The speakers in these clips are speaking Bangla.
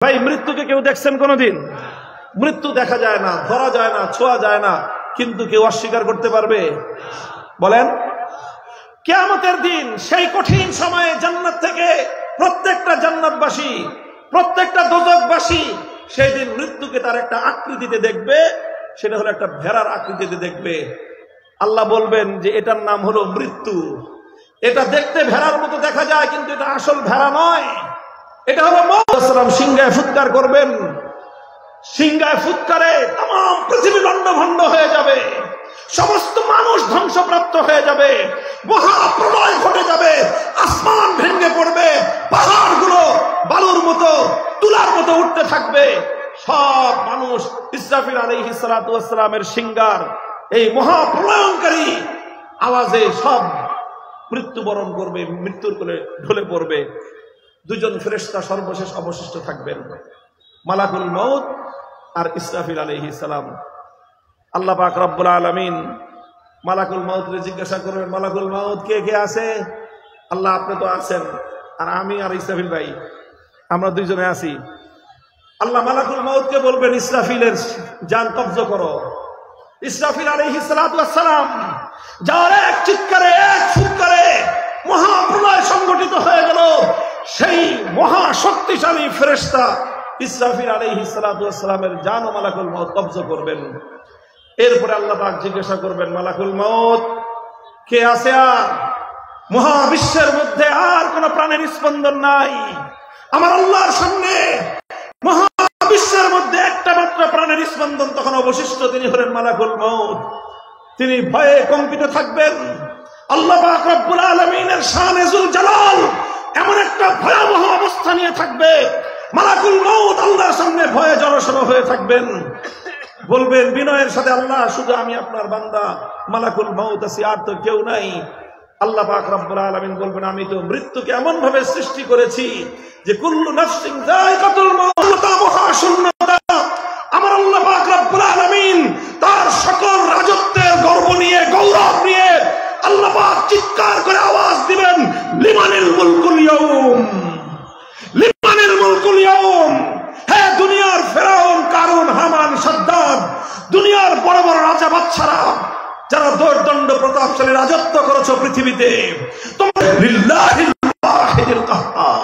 ভাই মৃত্যুকে কেউ দেখছেন কোনোদিন? মৃত্যু দেখা যায় না, ধরা যায় না, ছোঁয়া যায় না, কিন্তু কেউ অস্বীকার করতে পারবে? বলেন। কিয়ামতের দিন সেই কঠিন সময়ে জান্নাত থেকে প্রত্যেকটা জান্নাতবাসী, প্রত্যেকটা দোজখবাসী সেই দিন মৃত্যুকে তার একটা আকৃতিতে দেখবে, সেটা হলো একটা ভেড়ার আকৃতিতে দেখবে। আল্লাহ বলবেন যে এটার নাম হলো মৃত্যু। এটা দেখতে ভেড়ার মতো দেখা যায়, কিন্তু এটা আসল ভেড়া নয়, এটা হলো মওত। সিংহায় ফুৎকার করবেন, সিংহায় ফুৎকারে তাম পৃথিবী লণ্ডভণ্ড হয়ে যাবে, সমস্ত মানুষ ধ্বংসপ্রাপ্ত হয়ে যাবে, মহাপ্রলয় ঘটে যাবে, আসমান ভেঙে পড়বে, পাহাড়গুলো বালুর মতো তুলার মতো উঠতে থাকবে। সব মানুষ ইসরাফিল আলাইহিস সালাতু ওয়াস সালামের সিংহার এই মহাপ্রলয়ঙ্কারী আওয়াজে সব মৃত্যুবরণ করবে, মৃত্যুর কোলে ঢলে পড়বে। দুজন ফেরেশতা সর্বশেষ অবশিষ্ট থাকবেন, মালাকুল মউত আর ইসরাফিল আলাইহিস সালাম। আল্লাহ পাক রব্বুল আলামিন মালাকুল মউতকে জিজ্ঞাসা করবেন, মালাকুল মউত কে কে আছে? আল্লাহ আপনি তো আছেন, আর আমি আর ইসরাফিল ভাই আমরা দুইজনে আছি। আল্লাহ মালাকুল মউতকে বলবেন, ইসরাফিলের জান কবজ করো। ইসরাফিল আলাইহিস সালাতু ওয়াস সালাম যার এক চিৎকারে, এক ফুৎকারে মহাপ্রলয় সংগঠিত হয়ে গেল, সেই মহা শক্তিশালী ফেরেশতা ইসরাফিল আলাইহিস সালাতু ওয়াস সালামের জান ও মালাকুল মউত কবজ করবেন। এরপরে আল্লাহ পাক জিজ্ঞাসা করবেন, মালাকুল মউত কে আছে? আর মহাবিশ্বের মধ্যে আর কোন প্রাণের স্পন্দন নাই। আমার আল্লাহর সামনে মহাবিশ্বের মধ্যে একটা মাত্র প্রাণের স্পন্দন তখন অবশিষ্ট, তিনি হলেন মালাকুল মউত। তিনি ভয়ে কম্পিত থাকবেন। আল্লাহ পাক রব্বুল আলামিনের শানে যুল জালাল এমন একটা ভয়াবহ অবস্থা নিয়ে থাকবে, মালাকুল মউত আল্লাহর সামনে ভয়ে জড়সড় হয়ে থাকবেন। বলবেন বিনয়ের সাথে, আল্লাহ শুধু আমি আপনার বান্দা, মালাকুল মউত আছি, আর তো কেউ নাই। আল্লাহ পাক রব্বুল আলামিন বলবেন, আমি তো মৃত্যুকে এমন ভাবে সৃষ্টি করেছি যে কুল্লু নাফসিন যায়কাতুল মাউত, মহাশূন্যতা। আমার আল্লাহ পাক রব্বুল আলামিন তার সকল রাজত্বের গর্ব নিয়ে, গৌরব নিয়ে আল্লাহ পাক চিৎকার করে আওয়াজ দিবেন, লিমানিল মুলকুল ইয়াউম, লিমানিল মুলকুল ইয়াউম। হে দুনিয়ার ফেরাউন, কারুন, হামান, সাদ্দাদ, দুনিয়ার বড় বড় রাজা বাদশারা, যারা দৌর্দণ্ড প্রতাপশালী রাজত্ব করেছো পৃথিবীতে, তোমরা লিল্লাহিল ওয়াহিদুল কাহ্হার,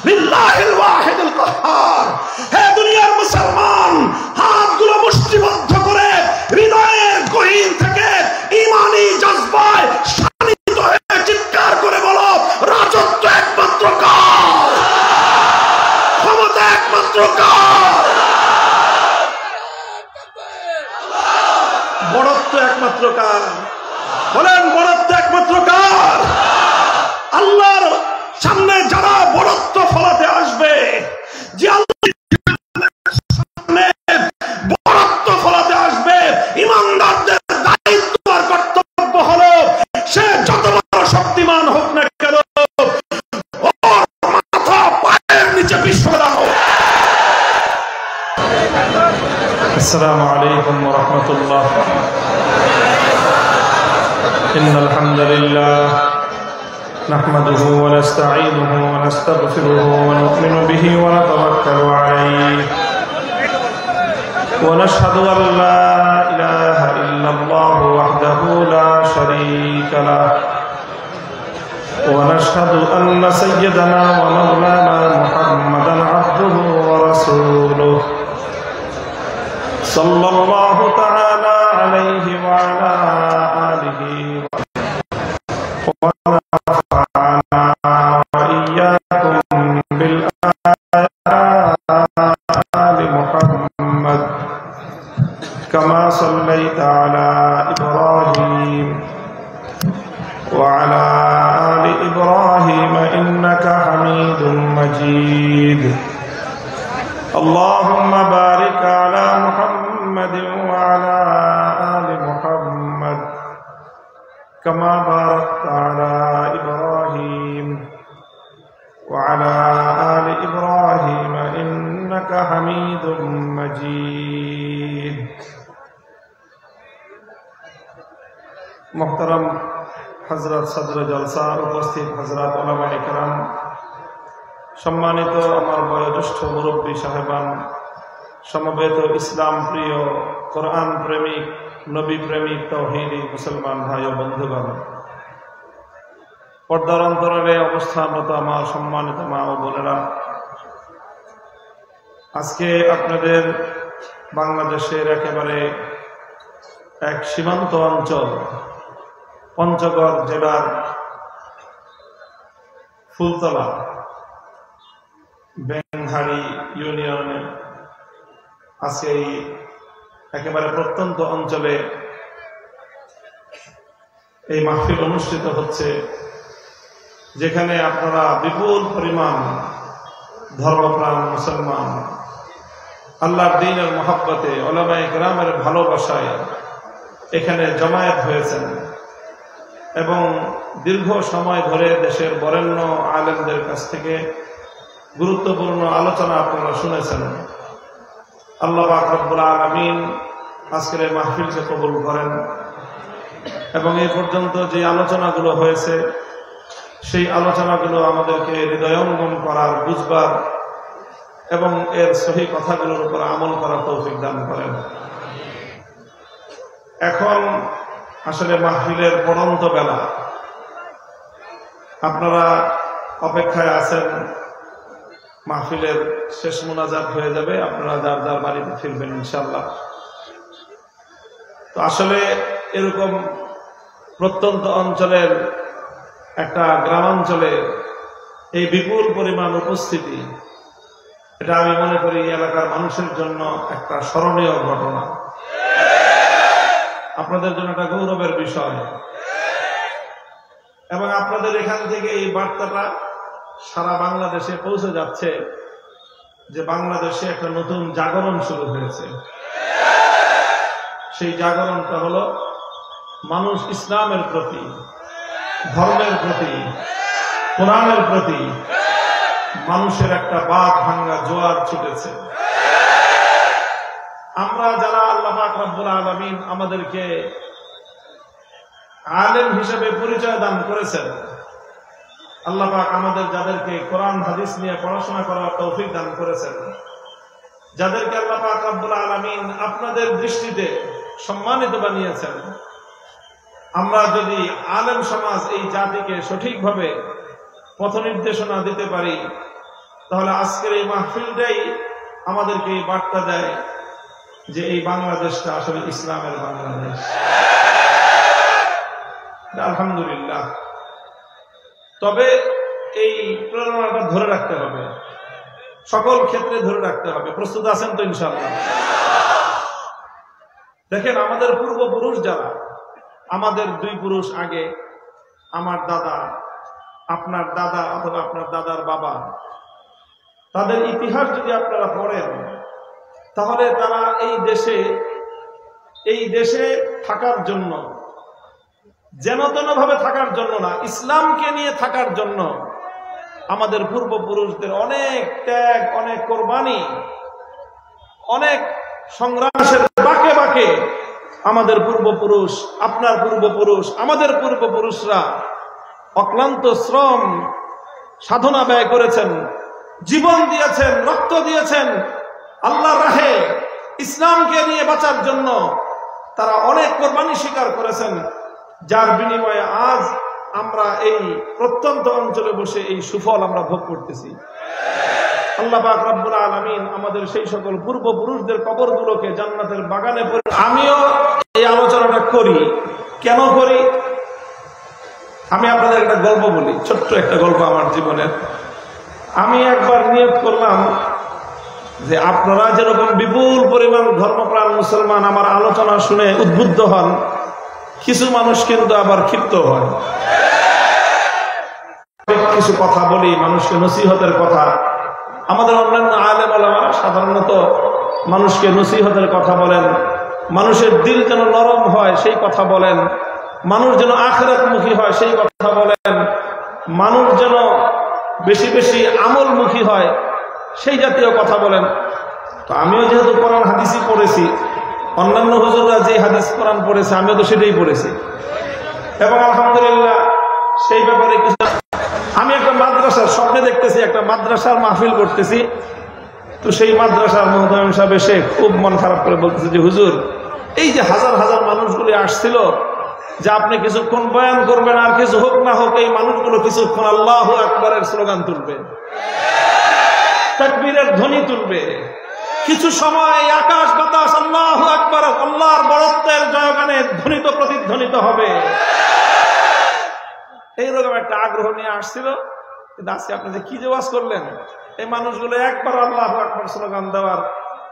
লিল্লাহিল ওয়াহিদুল কাহ্হার। হে দুনিয়ার মুসলমান, হাতগুলো মুষ্টিবদ্ধ করে হৃদয়ের গহীন থেকে ঈমানি জজবায় শানিত হয়ে চিৎকার করে বলো, রাজত্ব একমাত্র কার, ক্ষমতা একমাত্র কার, বড়ত্ব একমাত্র কার? বলেন, বড়ত্ব একমাত্র কার? আল্লাহর সামনে যারা বড়ত্ব ফলাতে আসবে, যে আল্লাহর সামনে বড়ত্ব ফলাতে আসবে, ইমানদারদের দায়িত্ব আর কর্তব্য হলো, সে যত বড় শক্তিমান হোক না কেন, ওর মাথা পায়ের নিচে বিস্ফোরণ দাও। السلام عليكم ورحمة الله. إن الحمد لله نحمده ونستعينه ونستغفره ونؤمن به ونتوكل عليه ونشهد أن لا إله إلا الله وحده لا شريك له ونشهد أن سيدنا ومولانا محمدا عبده ورسوله صلى الله تعالى عليه وعلى آله ونفعنا وإياكم بالآل محمد كما صليت على إبراهيم وعلى آل إبراهيم إنك حميد مجيد. اللهم بارك على محمد وعلى آل محمد كما باركت على إبراهيم وعلى آل إبراهيم إنك حميد مجيد. محترم حضرت صدر جلسہ، उपस्थित हजरत उलमा इकराम, সম্মানিত আমার বয়োজ্যেষ্ঠ মুরব্বী সাহেবান, সমবেত ইসলাম প্রিয়, কোরআন প্রেমিক, নবী প্রেমিক, তাওহীদি মুসলমান ভাই ও বন্ধুগণ, পর্দার অন্তরালে অবস্থানরত আমার সম্মানিত মা ও বোনেরা, আজকে আপনাদের বাংলাদেশের একেবারে এক সীমান্ত অঞ্চল পঞ্চগড় জেলার ফুলতলা বেংহারি ইউনিয়নে আজকে এই একেবারে প্রত্যন্ত অঞ্চলে এই মাহফিল অনুষ্ঠিত হচ্ছে, যেখানে আপনারা বিপুল পরিমাণ ধর্মপ্রাণ মুসলমান আল্লাহর দ্বীনের মহব্বতে, উলামায়ে কেরামের ভালোবাসায় এখানে জমায়েত হয়েছেন এবং দীর্ঘ সময় ধরে দেশের বরেণ্য আলেমদের কাছ থেকে গুরুত্বপূর্ণ আলোচনা আপনারা শুনেছেন। আল্লাহ পাক রব্বুল আলামিন আজকের এই মাহফিলকে কবুল করেন এবং এই পর্যন্ত যে আলোচনাগুলো হয়েছে সেই আলোচনাগুলো আমাদেরকে হৃদয়ঙ্গম করার, বুঝবার এবং এর সহি কথাগুলোর উপর আমল করার তৌফিক দান করেন। এখন আসলে মাহফিলের পড়ন্ত বেলা, আপনারা অপেক্ষায় আছেন, মাহফিলের শেষ মুনাজাত হয়ে যাবে, আপনারা যার যার বাড়িতে ফিরবেন ইনশাআল্লাহ। তো আসলে এরকম প্রত্যন্ত অঞ্চলের একটা গ্রামাঞ্চলে এই বিপুল পরিমাণ উপস্থিতি, এটা আমি মনে করি এলাকার মানুষের জন্য একটা স্মরণীয় ঘটনা, আপনাদের জন্য একটা গৌরবের বিষয়। এবং আপনাদের এখান থেকে এই বার্তাটা সারা বাংলাদেশে পৌঁছে যাচ্ছে যে বাংলাদেশে একটা নতুন জাগরণ শুরু হয়েছে। সেই জাগরণটা হলো মানুষ ইসলামের প্রতি, ধর্মের প্রতি, কোরআনের প্রতি মানুষের একটা বাঁধ ভাঙ্গা জোয়ার ছুটেছে। আমরা যারা আল্লাহ পাক রব্বুল আলামিন আমাদেরকে আলেম হিসেবে পরিচয় দান করেছেন, আল্লাহ পাক আমাদের যাদেরকে কোরআন হাদিস নিয়ে পড়াশোনা করার তৌফিক দান করেছেন, যাদেরকে আল্লাহ পাক রব্বুল আলামিন আপনাদের দৃষ্টিতে সম্মানিত বানিয়েছেন, আমরা যদি আলেম সমাজ এই জাতিকে সঠিকভাবে পথ নির্দেশনা দিতে পারি, তাহলে আজকের এই মাহফিলটাই আমাদেরকে এই বার্তা দেয় যে এই বাংলাদেশটা আসলে ইসলামের বাংলাদেশ। আলহামদুলিল্লাহ। তবে এই প্রেরণাটা ধরে রাখতে হবে, সকল ক্ষেত্রে ধরে রাখতে হবে। প্রস্তুত আছেন তো ইনশাআল্লাহ? দেখেন, আমাদের পূর্বপুরুষ যারা, আমাদের দুই পুরুষ আগে, আমার দাদা, আপনার দাদা অথবা আপনার দাদার বাবা, তাদের ইতিহাস যদি আপনারা পড়েন, তাহলে তারা এই দেশে থাকার জন্য, যেন তেন ভাবে থাকার জন্য না, ইসলামকে নিয়ে থাকার জন্য আমাদের পূর্বপুরুষদের অনেক ত্যাগ, অনেক কোরবানি, অনেক সংগ্রামের বাঁকে বাঁকে আমাদের পূর্বপুরুষ, আপনার পূর্বপুরুষ, আমাদের পূর্বপুরুষরা অক্লান্ত শ্রম সাধনা ব্যয় করেছেন, জীবন দিয়েছেন, রক্ত দিয়েছেন আল্লাহর রাহে ইসলামকে নিয়ে বাঁচার জন্য। তারা অনেক কোরবানি স্বীকার করেছেন, যার বিনিময়ে আজ আমরা এই প্রত্যন্ত অঞ্চলে বসে এই সুফল আমরা ভোগ করতেছি। আল্লাহ পাক রব্বুল আলামিন আমাদের সেই সকল পূর্বপুরুষদের কবরগুলোকে জান্নাতের বাগানে পড়ে। আমিও এই আলোচনাটা করি, কেন করি? আমি আপনাদের একটা গল্প বলি, ছোট্ট একটা গল্প আমার জীবনের। আমি একবার নিয়ত করলাম যে আপনারা যেরকম বিপুল পরিমাণ ধর্মপ্রাণ মুসলমান আমার আলোচনা শুনে উদ্বুদ্ধ হন, কিছু মানুষ কিন্তু আবার ক্ষিপ্ত হয়। কিছু কথা বলি, মানুষকে নসিহতের কথা। আমাদের অন্যান্য আলেম ওলামারা সাধারণত মানুষকে নসিহতের কথা বলেন, মানুষের দিল যেন নরম হয় সেই কথা বলেন, মানুষ যেন আখিরাতমুখী হয় সেই কথা বলেন, মানুষ যেন বেশি বেশি আমলমুখী হয় সেই জাতীয় কথা বলেন। তো আমিও যেহেতু কোরআন হাদিসই পড়েছি, অন্যান্য হুজুররা যে হাদিস কোরআন পড়েছে আমিও তো সেটাই পড়েছি, এবং আলহামদুলিল্লাহ সেই ব্যাপারে কিছু আমি একটা মাদ্রাসার স্বপ্নে দেখতেছি, একটা মাদ্রাসার মাহফিল করতেছি। তো সেই মাদ্রাসার মুহতামিম সাহেব এসে খুব মন খারাপ করে বলতেছে যে হুজুর, এই যে হাজার হাজার মানুষগুলি আসছিল, যে আপনি কিছুক্ষণ বয়ান করবেন, আর কিছু হোক না হোক এই মানুষগুলো কিছুক্ষণ আল্লাহু আকবারের স্লোগান তুলবে, তাকবীরের ধ্বনি তুলবে, কিছু সময় আকাশ বাতাস আল্লাহু আকবার, আল্লাহর বড়ত্বের জয়গানে ধ্বনিত প্রতিধ্বনিত হবে। এইরকম একটা আগ্রহ নিয়ে আসছিল। কিন্তু আজকে আপনি যে কি যে ওয়াজ করলেন, এই মানুষগুলো একবার আল্লাহু আকবার স্লোগান দেওয়ার,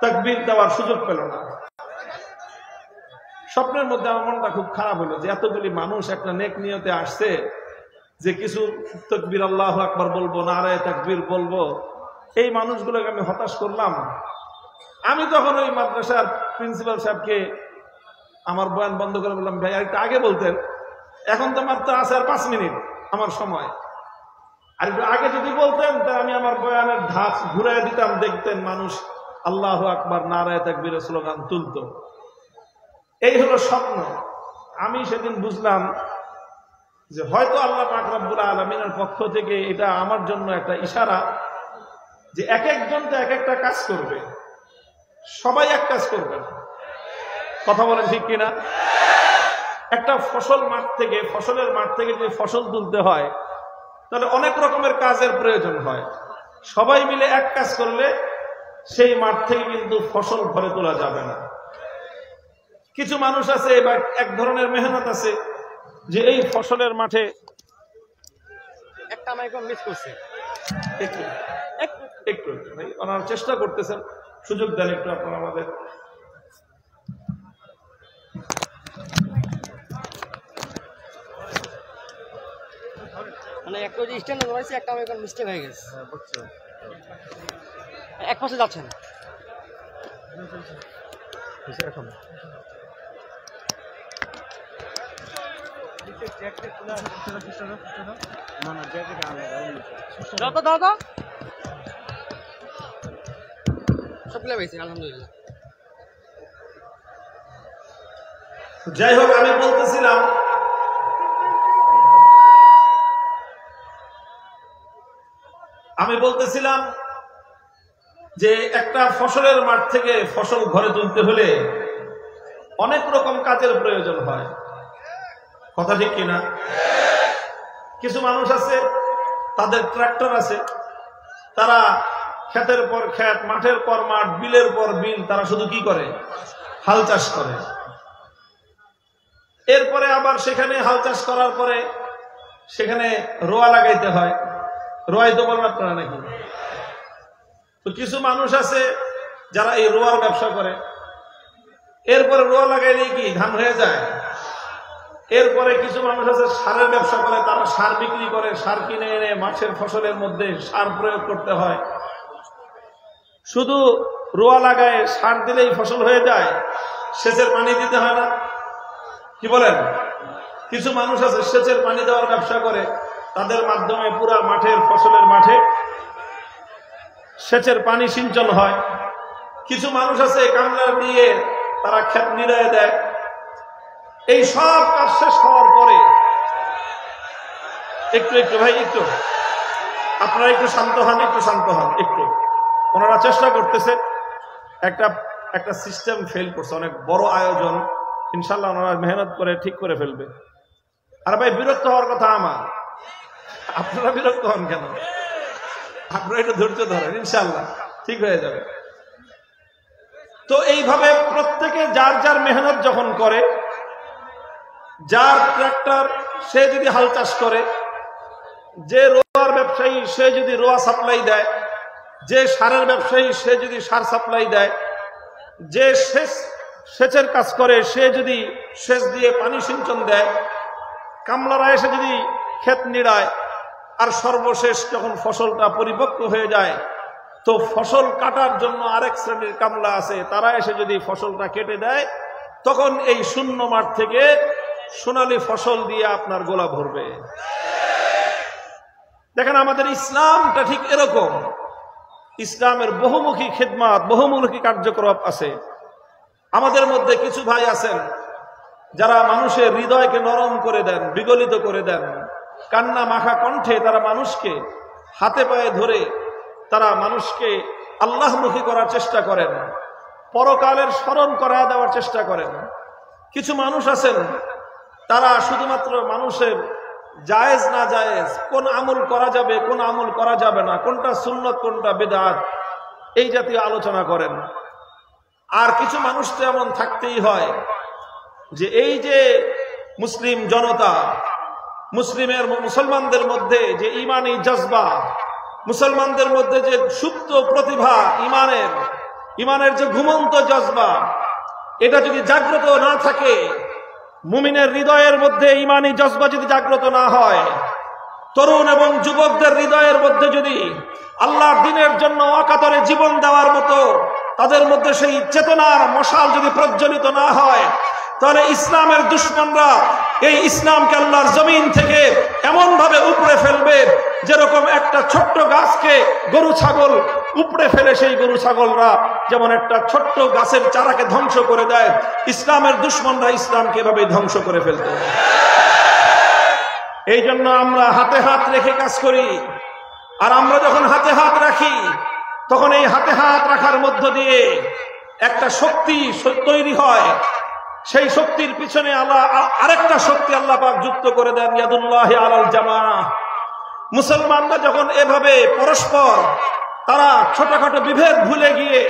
তাকবীর দেওয়ার সুযোগ পেল না। স্বপ্নের মধ্যে আমার মনটা খুব খারাপ হলো যে এতগুলি মানুষ একটা নেক নিয়তে আসছে, যে কিছু তাকবীর আল্লাহু আকবার বলবো, নারায়ে তাকবীর বলবো, এই মানুষগুলোকে আমি হতাশ করলাম। আমি তখন ওই মাদ্রাসার প্রিন্সিপাল সাহেবকে আমার বয়ান বন্ধ করে বললাম, ভাই আরেকটু আগে বলতেন, এখন তো মাত্র আছে আর 5 মিনিট আমার সময়, আর একটু আগে যদি বলতেন তা আমি আমার বয়ানের ধাঁচ ঘুরাই দিতাম, দেখতেন মানুষ আল্লাহু আকবার নারায়ে তাকবীরের স্লোগান তুলতো। এই হলো স্বপ্ন। আমি সেদিন বুঝলাম যে হয়তো আল্লাহ পাক রব্বুল আলামিনের পক্ষ থেকে এটা আমার জন্য একটা ইশারা, যে এক একজন তো এক একটা কাজ করবে, সবাই এক কাজ করবে না। কথা বলেন ঠিক কিনা? একটা ফসলের মাঠ থেকে যদি ফসল তুলতে হয়, তাহলে অনেক রকমের কাজের প্রয়োজন হয়। সবাই মিলে এক কাজ করলে সেই মাঠ থেকে কিন্তু ফসল ঘরে তোলা যাবে না। কিছু মানুষ আছে বা এক ধরনের মেহনত আছে, যে এই ফসলের মাঠে একটা মাইক্রোফোন মিস করছে, একটু ভাই ওনারা চেষ্টা করতেছেন, সুযোগ দেন একটু আপনারা আমাদের। মানে একটা যে স্ট্যান্ড রয়েছে, একটা মাইক্রোফোন মিস্টেক হয়ে গেছে। এক পাশে যাচ্ছেন এখন আলহামদুলিল্লাহ। যাই হোক, আমি বলতেছিলাম যে একটা ফসলের মাঠ থেকে ফসল ঘরে তুলতে হলে অনেক রকম কাজের প্রয়োজন হয়। কথা ঠিক কিনা? কিছু মানুষ আছে, তাদের ট্রাক্টর আছে, তারা ক্ষেতের পর ক্ষেত, মাঠের পর মাঠ, বিলের পর বিল, তারা শুধু কি করে? হাল চাষ করে। এরপরে আবার সেখানে হাল চাষ করার পরে সেখানে রোয়া লাগাইতে হয়। রোয়াই তো বলেন আপনারা নাকি? তো কিছু মানুষ আছে যারা এই রোয়ার ব্যবসা করে। এরপরে রোয়া লাগাইলেই কি ধান হয়ে যায়? এরপরে কিছু মানুষ আছে সারের ব্যবসা করে, তারা সার বিক্রি করে, সার কিনে এনে মাছের ফসলের মধ্যে সার প্রয়োগ করতে হয়। শুধু রোয়া লাগায় সার দিলেই ফসল হয়ে যায়, সেচের পানি দিতে হয় না? কি বলেন? কিছু মানুষ আছে সেচের পানি দেওয়ার ব্যবসা করে, তাদের মাধ্যমে পুরা মাঠের ফসলের মাঠে সেচের পানি সিঞ্চন হয়। কিছু মানুষ আছে কামলা দিয়ে তারা ক্ষেত নিড়ায় দেয়। এই সব কাজ শেষ হওয়ার পরে একটু ভাই একটু আপনারা একটু শান্ত হন, একটু ওনারা চেষ্টা করতেছে। একটা সিস্টেম ফেল করছে, অনেক বড় আয়োজন, ইনশাল্লাহ ওনারা মেহনত করে ঠিক করে ফেলবে। আর ভাই বিরক্ত হওয়ার কথা আমার, আপনারা বিরক্ত হন কেন? আপনারা একটু ধৈর্য ধরেন, ইনশাল্লাহ ঠিক হয়ে যাবে। তো এইভাবে প্রত্যেকে যার যার মেহনত যখন করে, যার ট্রাক্টর সে যদি হাল চাষ করে, যে রোয়ার ব্যবসায়ী সে যদি রোয়া সাপ্লাই দেয়, যে সারের ব্যবসায়ী সে যদি সার সাপ্লাই দেয়, যে সেচের কাজ করে সে যদি সেচ দিয়ে পানি সিঞ্চন দেয়, কামলারা এসে যদি ক্ষেত নিড়ায়, আর সর্বশেষ যখন ফসলটা পরিপক্ক হয়ে যায়, তো ফসল কাটার জন্য আরেক শ্রেণীর কামলা আছে, তারা এসে যদি ফসলটা কেটে দেয়, তখন এই শূন্য মাঠ থেকে সোনালী ফসল দিয়ে আপনার গোলা ভরবে। দেখেন আমাদের ইসলামটা ঠিক এরকম। ইসলামের বহুমুখী খিদমাত, বহুমুখী কার্যক্রম আছে। আমাদের মধ্যে কিছু ভাই আছেন যারা মানুষের হৃদয়কে নরম করে দেন, বিগলিত করে দেন, কান্না মাখা কণ্ঠে তারা মানুষকে হাতে পায়ে ধরে তারা মানুষকে আল্লাহমুখী করার চেষ্টা করেন, পরকালের স্মরণ করা দেওয়ার চেষ্টা করেন। কিছু মানুষ আছেন তারা শুধুমাত্র মানুষের জায়েজ না জায়েজ, কোন আমল করা যাবে কোন আমল করা যাবে না, কোনটা সুন্নত কোনটা বিদআত, এই জাতীয় আলোচনা করেন। আর কিছু মানুষ তো এমন থাকতেই হয় যে এই যে মুসলিম জনতা, মুসলমানদের মধ্যে যে ইমানি জজবা, মুসলমানদের মধ্যে যে সুপ্ত প্রতিভা, ইমানের যে ঘুমন্ত জজবা, এটা যদি জাগ্রত না থাকে, মুমিনের হৃদয়ের মধ্যে ইমানি জজবা যদি জাগ্রত না হয়, তরুণ এবং যুবকদের হৃদয়ের মধ্যে যদি আল্লাহর দ্বীনের জন্য অকাতরে জীবন দেওয়ার মতো তাদের মধ্যে সেই চেতনার মশাল যদি প্রজ্বলিত না হয়, তাহলে ইসলামের দুশমনরা এই ইসলামকে আল্লাহর জমিন থেকে এমন ভাবে উপড়ে ফেলবে যেরকম একটা ছোট্ট গাছকে গরু ছাগল উপড়ে ফেলে, সেই গরু ছাগলরা যেমন একটা ছোট্ট গাছের চারাকে ধ্বংস করে দেয়, ইসলামের দুশমনরা ইসলামকে এভাবে ধ্বংস করে ফেলতে। এই জন্য আমরা হাতে হাত রেখে কাজ করি। আর আমরা যখন হাতে হাত রাখি, তখন এই হাতে হাত রাখার মধ্য দিয়ে একটা শক্তি তৈরি হয়। সেই শক্তির পিছনে আরেকটা শক্তি আল্লাহ পাক যুক্ত করে দেন, ইয়াদুল্লাহি আলাল জামাআহ। মুসলমানরা যখন এভাবে পরস্পর তারা ছোটখাটো বিভেদ ভুলে গিয়ে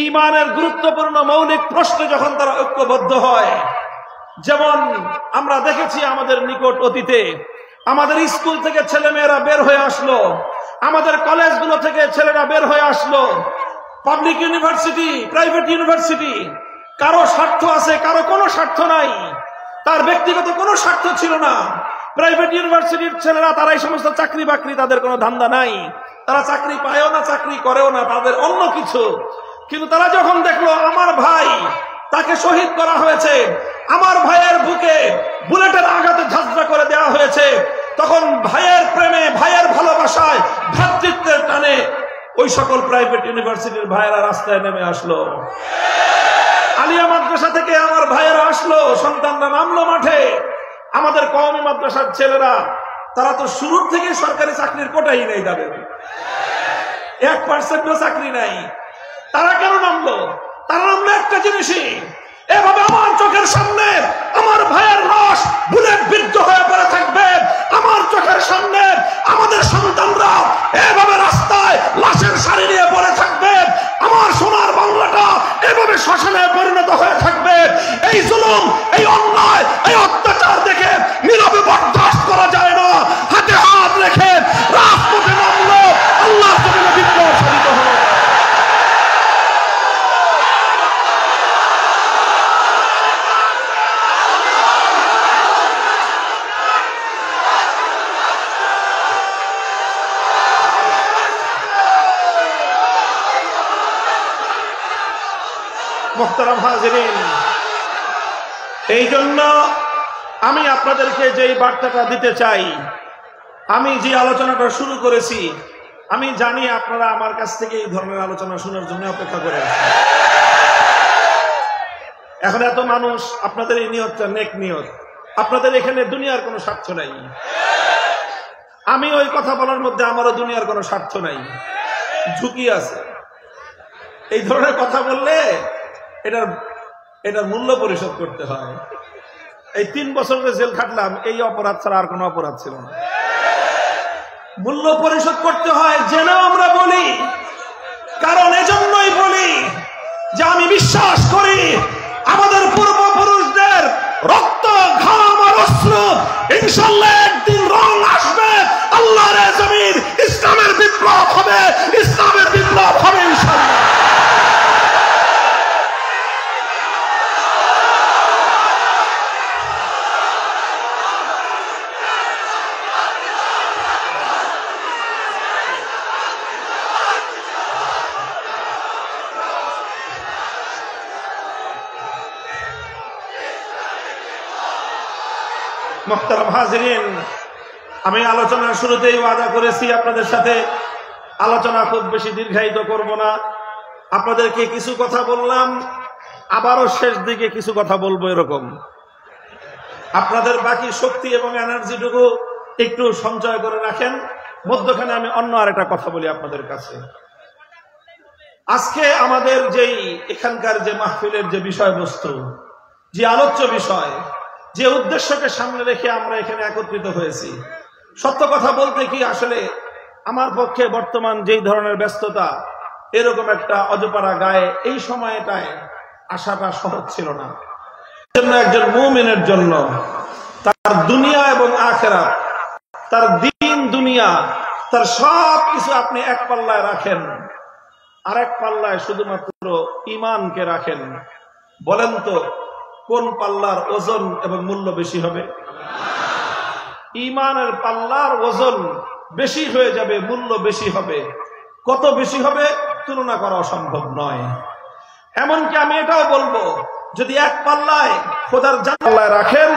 ঈমানের গুরুত্বপূর্ণ মৌলিক প্রশ্নে যখন তারা ঐক্যবদ্ধ হয়, যেমন আমরা দেখেছি আমাদের নিকট অতীতে, আমাদের স্কুল থেকে ছেলেমেয়েরা বের হয়ে আসলো, আমাদের কলেজগুলো থেকে ছেলেরা বের হয়ে আসলো, পাবলিক ইউনিভার্সিটি, প্রাইভেট ইউনিভার্সিটি, কারো স্বার্থ আছে কারো কোনো স্বার্থ নাই, তার ব্যক্তিগত কোনো স্বার্থ ছিল না। প্রাইভেট ইউনিভার্সিটির ছেলেরা তারা এই সমস্ত চাকরি বাকরি, তাদের কোনো ধান্দা নাই, তারা চাকরি পায়ও না, চাকরি করেও না, তাদের অন্য কিছু। কিন্তু তারা যখন দেখলো আমার ভাই, তাকে শহীদ করা হয়েছে, আমার ভাইয়ের বুকে বুলেটের আঘাতে ঝাঁঝরা করে দেওয়া হয়েছে, তখন ভাইয়ের প্রেমে, ভাইয়ের ভালোবাসায়, ভ্রাতৃত্বের টানে ওই সকল প্রাইভেট ইউনিভার্সিটির ভাইয়েরা রাস্তায় নেমে আসলো। আলিয়া মাদ্রাসা থেকে আমার ভাইয়েরা আসলো, সন্তানরা নামলো মাঠে। আমাদের কওমি মাদ্রাসার ছেলেরা তারা তো শুরুর থেকে সরকারি চাকরির কোটাই নেই, তাদের 1% চাকরি নাই। তারা কেন নামলো? তারা নামলো একটা জিনিসই, এভাবে আমার চোখের সামনে আমার ভাইয়ের লাশ বুলেট বিদ্ধ হয়ে পড়ে থাকবে, আমার চোখের সামনে আমাদের সন্তানরা এভাবে রাস্তায় লাশের সারি নিয়ে পড়ে থাকবে, আমার সোনার বাংলাটা এভাবে শ্মশানে পরিণত হয়ে থাকবে। এই জুলুম, এই অন্যায়, এই অত্যাচার দেখে নীরবে বরদাস্ত করা যায় না। হাতে হাত রেখে রাজপথে নামলো, আল্লাহর জমিনে বিপ্লব সাধিত হলো। মুহতারাম হাজিরিন, এই জন্য আমি আপনাদেরকে যেই বার্তাটা দিতে চাই, আমি যে আলোচনাটা শুরু করেছি, আমি জানি আপনারা আমার কাছ থেকে এই ধরনের আলোচনা শোনার জন্য অপেক্ষা করে আছেন। এখন এত মানুষ, আপনাদের এই নিয়তটা নেক নিয়ত, আপনাদের এখানে দুনিয়ার কোনো স্বার্থ নাই। আমি ওই কথা বলার মধ্যে আমারও দুনিয়ার কোনো স্বার্থ নাই, ঝুঁকি আছে। এই ধরনের কথা বললে এটার মূল্য পরিশোধ করতে হয়। এই 3 বছর যে জেল খাটলাম, এই অপরাধ ছাড়া আর কোনো অপরাধ ছিল না। মূল্য পরিশোধ করতে হয় জেনেও আমরা বলি, কারণ এজন্যই বলি যে আমি বিশ্বাস করি আমাদের পূর্বপুরুষদের রক্ত, ঘাম আর অশ্রু ইনশাআল্লাহ একদিন রং আসবে, আল্লাহর জমিন ইসলামের বিপ্লব হবে, ইসলামের বিপ্লব হবে ইনশাআল্লাহ। মুহতারাম হাজিরিন, আমি আলোচনার শুরুতেই ওয়াদা করেছি আপনাদের সাথে আলোচনা খুব বেশি দীর্ঘায়িত করব না। আপনাদেরকে কিছু কথা বললাম, আবারও শেষ দিকে কিছু কথা বলবো, এরকম আপনাদের বাকি শক্তি এবং এনার্জিটুকু একটু সঞ্চয় করে রাখেন। মধ্যখানে আমি অন্য আরেকটা কথা বলি আপনাদের কাছে। আজকে আমাদের যেই এখানকার যে মাহফিলের যে বিষয়বস্তু, যে আলোচ্য বিষয়, যে উদ্দেশ্যকে সামনে রেখে আমরা এখানে একত্রিত হয়েছি, সত্য কথা বলতে কি আসলে আমার পক্ষে বর্তমান যেই ধরনের ব্যস্ততা, এরকম একটা অজপাড়া গায়ে এই সময়টায় আসাটা সহজ ছিল না। একজন মুমিনের জন্য তার দুনিয়া এবং আখিরাত, তার দিন দুনিয়া, তার সব কিছু আপনি এক পাল্লায় রাখেন, আরেক পাল্লায় শুধুমাত্র ঈমানকে রাখেন। বলেন তো কোন পাল্লার ওজন এবং মূল্য বেশি হবে? ঈমানের পাল্লার ওজন বেশি হয়ে যাবে, মূল্য বেশি হবে। কত বেশি হবে তুলনা করা অসম্ভব নয়। এমনকি আমি এটাও বলবো, যদি এক পাল্লায় খোদার জান্নাত রাখেন